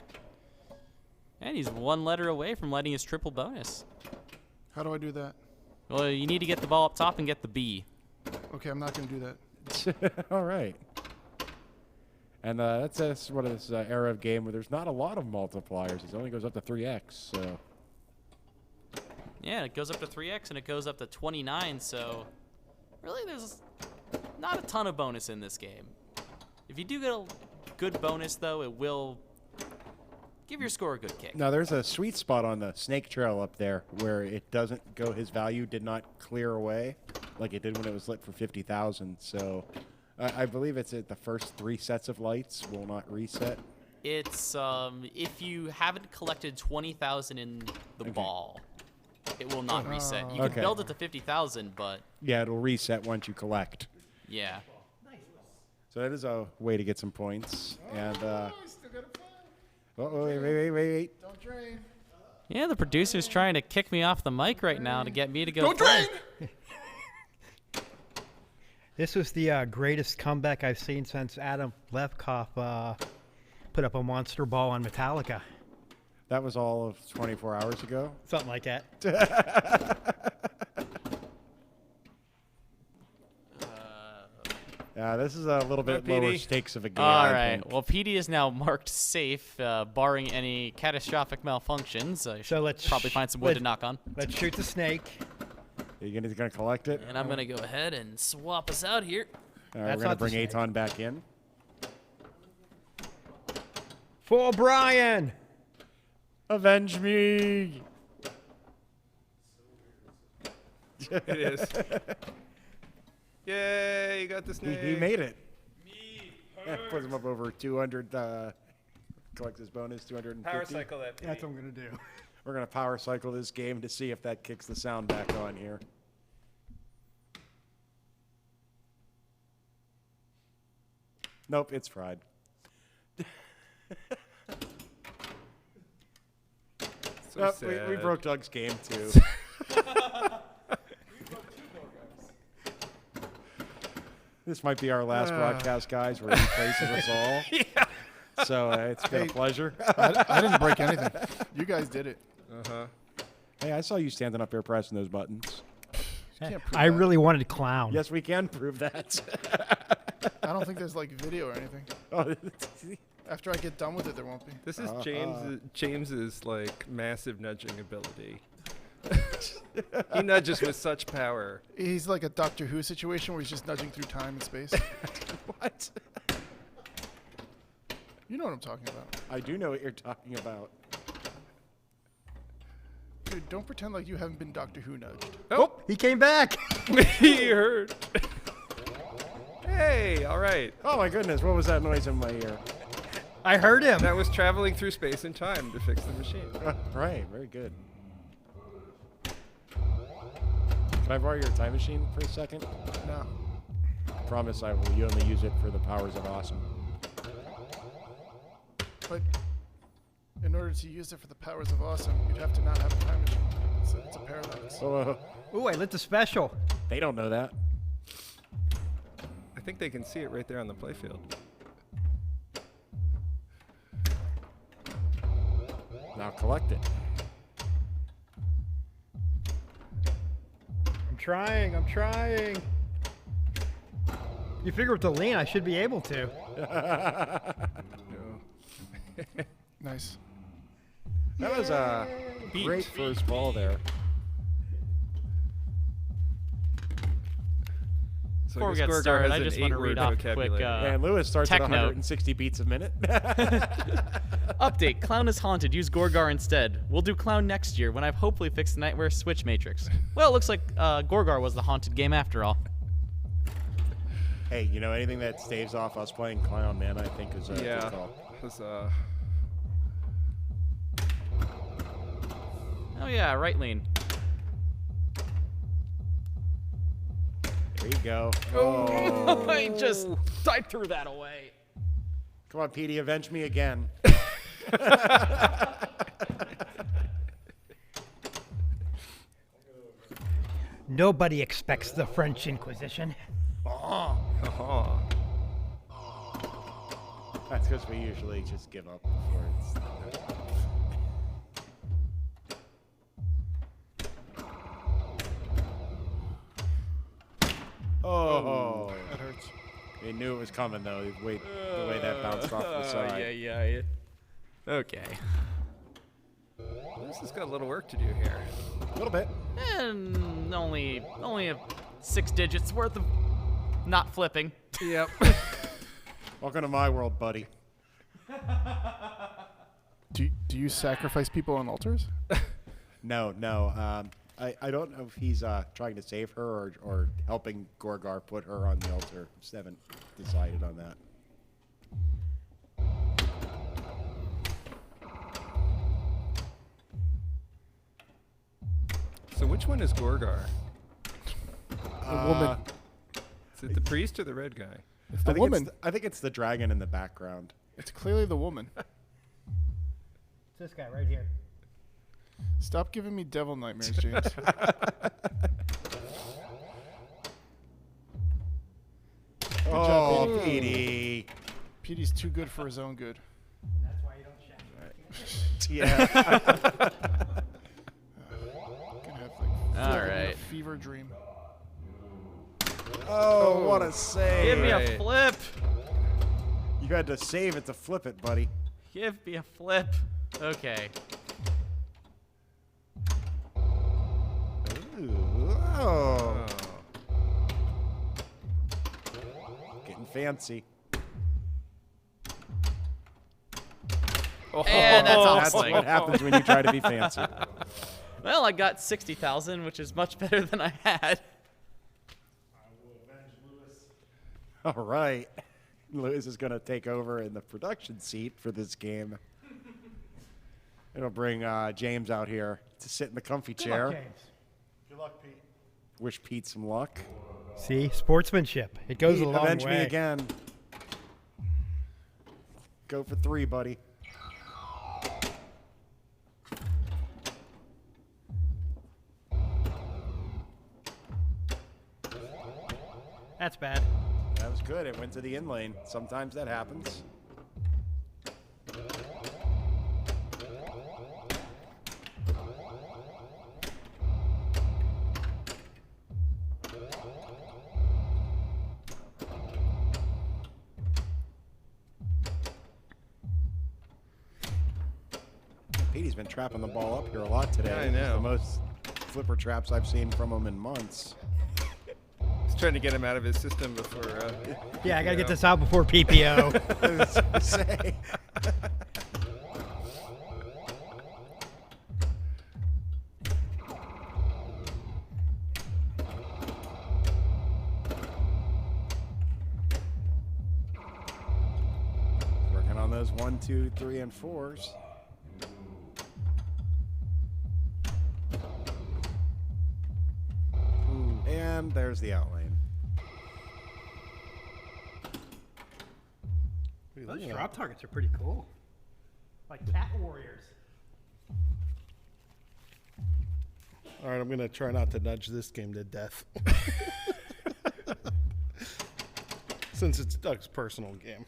B: And he's one letter away from letting his triple bonus.
C: How do I do that?
B: Well, you need to get the ball up top and get the B.
C: Okay, I'm not going to do that.
F: All right. And that's what this era of game where there's not a lot of multipliers. It only goes up to 3x. So
B: Yeah, it goes up to 3x and it goes up to 29, so really there's not a ton of bonus in this game. If you do get a good bonus, though, it will give your score a good kick.
F: now there's a sweet spot on the snake trail up there where it doesn't go. His value did not clear away like it did when it was lit for 50,000. So I believe it's at the first 3 sets of lights will not reset.
B: It's if you haven't collected 20,000 in the ball, it will not reset. You can
F: Okay.
B: build it to 50,000, but
F: Yeah, it'll reset once you collect.
B: yeah.
F: So that is a way to get some points. And wait.
C: Don't drain.
B: Yeah, the producer's trying to kick me off the mic right now to get me to go play.
A: This was the greatest comeback I've seen since Adam Levkoff put up a monster ball on Metallica.
F: That was all of 24 hours ago.
A: Something like that.
F: This is a little bit
E: Petey.
F: lower stakes of a game.
B: All
F: I
B: right.
F: think.
B: Well, PD is now marked safe, barring any catastrophic malfunctions. I should
A: let's
B: probably find some wood
A: let-
B: to knock on.
A: Let's shoot the snake.
F: Are you gonna collect it?
B: And I'm going to go ahead and swap us out here.
F: All right,
A: That's
F: we're gonna
A: not the
F: bring
A: snake.
F: Aton back in.
A: For Brian!
F: Avenge me!
E: it is. Yay, you got the snake.
F: He made it. Puts him up over 200. Collects his bonus, 250.
E: Power cycle that.
G: That's what I'm going to do.
F: We're going to power cycle this game to see if that kicks the sound back on here. Nope, it's fried.
E: So
F: Nope,
E: sad.
F: we broke Doug's game, too. This might be our last broadcast, guys, where he places us all.
E: Yeah.
F: So it's been a pleasure.
C: I didn't break anything. You guys did it.
E: Uh-huh.
F: Hey, I saw you standing up here pressing those buttons.
C: Can't prove
A: I
C: that.
A: really wanted clown.
F: Yes, we can prove that.
C: I don't think there's like video or anything.
F: Oh,
C: After I get done with it, there won't be.
E: This is James's like massive nudging ability. He nudges with such power.
C: He's like a Doctor Who situation where he's just nudging through time and space.
F: what?
C: You know what I'm talking about.
F: I do know what you're talking about.
C: Dude, don't pretend like you haven't been Doctor Who nudged.
A: Oh, he came back.
E: He heard. Hey, all right.
F: Oh my goodness, what was that noise in my ear?
A: I heard him.
E: That was traveling through space and time to fix the machine.
F: Right, very good. Can I borrow your time machine for a second?
C: No.
F: Promise I will. You only use it for the powers of awesome.
C: But in order to use it for the powers of awesome, you'd have to not have a time machine. It's a paradox.
A: Ooh, I lit the special.
F: They don't know that.
E: I think they can see it right there on the playfield.
F: Now collect it.
A: I'm trying. You figure with the lean, I should be able to.
C: Nice.
F: That was a great first ball there.
E: So
B: Before we
E: guess
B: get
E: Gorgar
B: started,
E: has
B: I
E: an
B: just want to
E: 8-word
B: read off a quick
E: vocabulary.
F: And Lewis starts at
B: tech note.
F: 160 beats a minute.
B: Update: Clown is haunted. Use Gorgar instead. We'll do Clown next year when I've hopefully fixed the Nightmare Switch Matrix. Well, it looks like Gorgar was the haunted game after all.
F: Hey, you know, anything that staves off us playing Clown, man, I think is a good
E: Yeah.
F: call.
E: Was,
B: Oh yeah, right lean.
F: There you go.
B: I threw that away.
F: Come on, Petey, avenge me again.
A: Nobody expects the French Inquisition.
E: oh.
F: That's because we usually just give up before it's... Oh,
C: That hurts.
F: they knew it was coming though. The way that bounced off the side.
B: Yeah. Okay.
E: This has got a little work to do here.
F: A little bit.
B: And only 6 digits worth of not flipping.
E: Yep.
F: Welcome to my world, buddy.
C: Do you sacrifice people on altars?
F: No. I don't know if he's trying to save her or helping Gorgar put her on the altar. Just haven't decided on that.
E: So which one is Gorgar?
C: The woman.
E: Is it the priest or the red guy?
C: It's the woman.
F: I think it's the dragon in the background.
C: It's clearly the woman.
A: It's this guy right here.
C: Stop giving me devil nightmares, James.
F: Oh, Petey.
C: Petey's too good for his own good.
A: That's why you don't shout.
F: Yeah.
C: Gonna have like
B: All
C: a
B: right.
C: fever dream.
F: Oh, what a save.
B: Give me a
E: Right.
B: flip.
F: You had to save it to flip it, buddy.
B: Give me a flip. Okay.
F: Ooh, oh. Getting fancy.
B: And that's all
F: That's
B: swing.
F: what happens when you try to be fancy.
B: Well, I got 60,000, which is much better than I had.
F: All right. Liz is going to take over in the production seat for this game. It'll bring James out here to sit in the comfy chair.
G: Good luck, Pete.
F: Wish Pete some luck.
A: See, sportsmanship. It goes
F: Pete,
A: a long
F: avenge
A: way.
F: me again. Go for 3, buddy.
A: That's bad.
F: That was good. It went to the in lane. Sometimes that happens. Petey's been trapping the ball up here a lot today.
E: I know.
F: The most flipper traps I've seen from him in months.
E: He's trying to get him out of his system before.
A: Yeah, I got to get this out before PPO.
F: I was gonna say. Working on those 1, 2, 3, and 4s. And there's the outlane.
A: Those drop targets are pretty cool. Like cat warriors.
G: All right, I'm going to try not to nudge this game to death. Since it's Doug's personal game.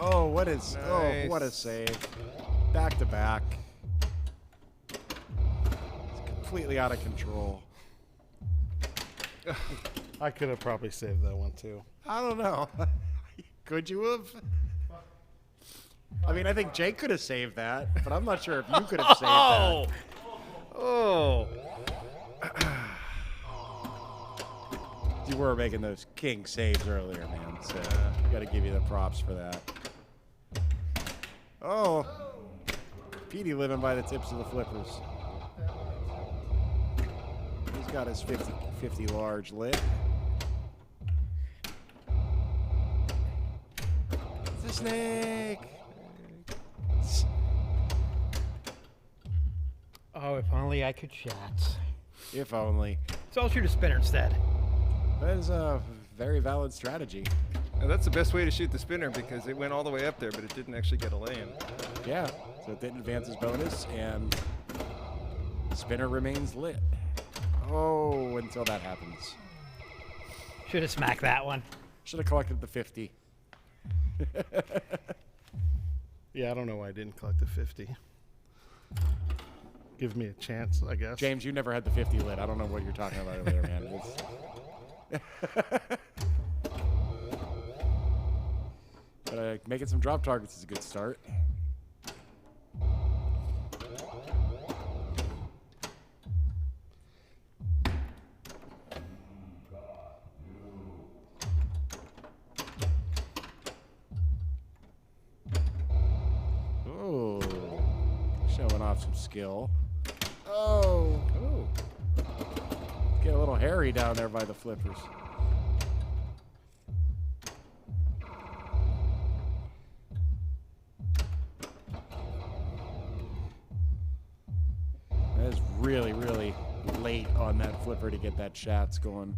F: Oh, what is?
E: Nice.
F: Oh, what a save! Back to back. It's completely out of control.
G: I could have probably saved that one too.
F: I don't know. Could you have? I mean, I think Jake could have saved that, but I'm not sure if you could have saved that.
E: Oh.
F: You were making those king saves earlier, man. So got to give you the props for that. Oh, Petey living by the tips of the flippers. He's got his 50 large lit. It's a snake.
A: Oh, if only I could chat.
F: If only.
A: So I'll shoot a spinner instead.
F: That is a very valid strategy.
E: Now that's the best way to shoot the spinner because it went all the way up there, but it didn't actually get a lane.
F: Yeah, so it didn't advance his bonus, and the spinner remains lit. Oh, until that happens.
A: Should have smacked that one.
F: Should have collected the 50.
G: Yeah, I don't know why I didn't collect the 50. Give me a chance, I guess.
F: James, you never had the 50 lit. I don't know what you're talking about earlier, man. But making some drop targets is a good start. Oh, showing off some skill. Oh, get a little hairy down there by the flippers. That is really, really late on that flipper to get that shots going.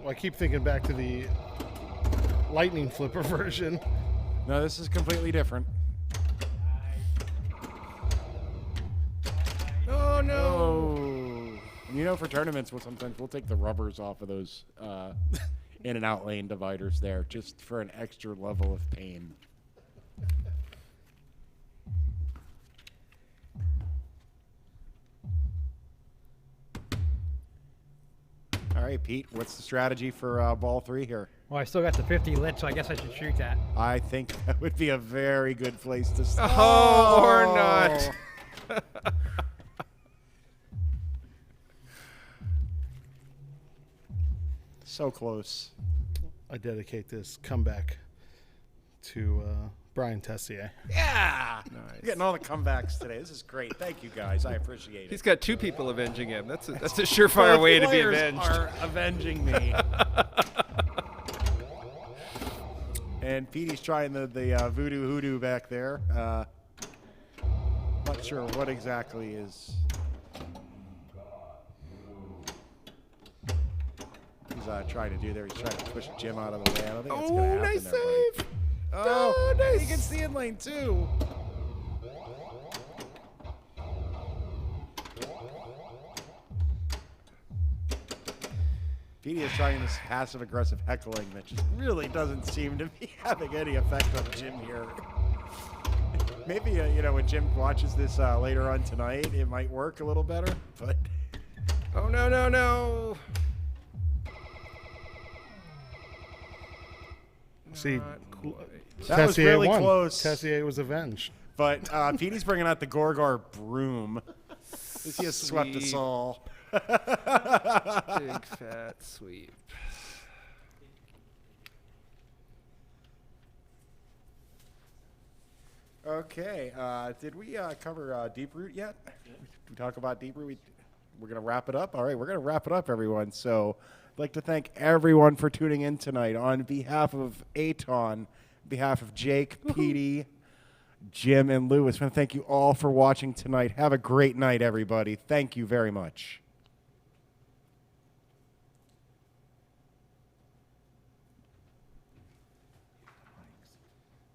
G: Well, I keep thinking back to the lightning flipper version.
F: No, this is completely different.
E: Oh no!
F: Oh. You know, for tournaments, sometimes we'll take the rubbers off of those in and out lane dividers there, just for an extra level of pain. All right, Pete, what's the strategy for ball 3 here?
A: Well, I still got the 50 lit, so I guess I should shoot that.
F: I think that would be a very good place to start.
E: Oh, or not.
F: So close.
G: I dedicate this comeback to Brian Tessier.
F: Yeah. Nice. Getting all the comebacks today. This is great. Thank you, guys. I appreciate it.
E: He's got 2 people avenging him. That's a surefire way to be
F: Players
E: avenged.
F: Are avenging me. And Petey's trying the voodoo hoodoo back there. Not sure what exactly is. He's trying to do there. He's trying to push Jim out of the way. I don't think that's going to happen.
E: Nice
F: there, buddy.
E: save.
F: Oh,
E: nice.
F: He can see in lane 2. Petey is trying this passive-aggressive heckling that just really doesn't seem to be having any effect on Jim here. Maybe, when Jim watches this later on tonight, it might work a little better, but...
E: Oh, no.
G: See,
F: That was really
G: won.
F: close.
G: Tessier was avenged.
F: But Petey's bringing out the Gorgar broom. He has swept us all.
E: Big fat sweep.
F: Okay. Did we cover Deeproot yet? Did we talk about Deeproot? We're going to wrap it up? All right, we're going to wrap it up, everyone. So I'd like to thank everyone for tuning in tonight. On behalf of Aton, on behalf of Jake, Petey, Jim, and Lewis, I want to thank you all for watching tonight. Have a great night, everybody. Thank you very much.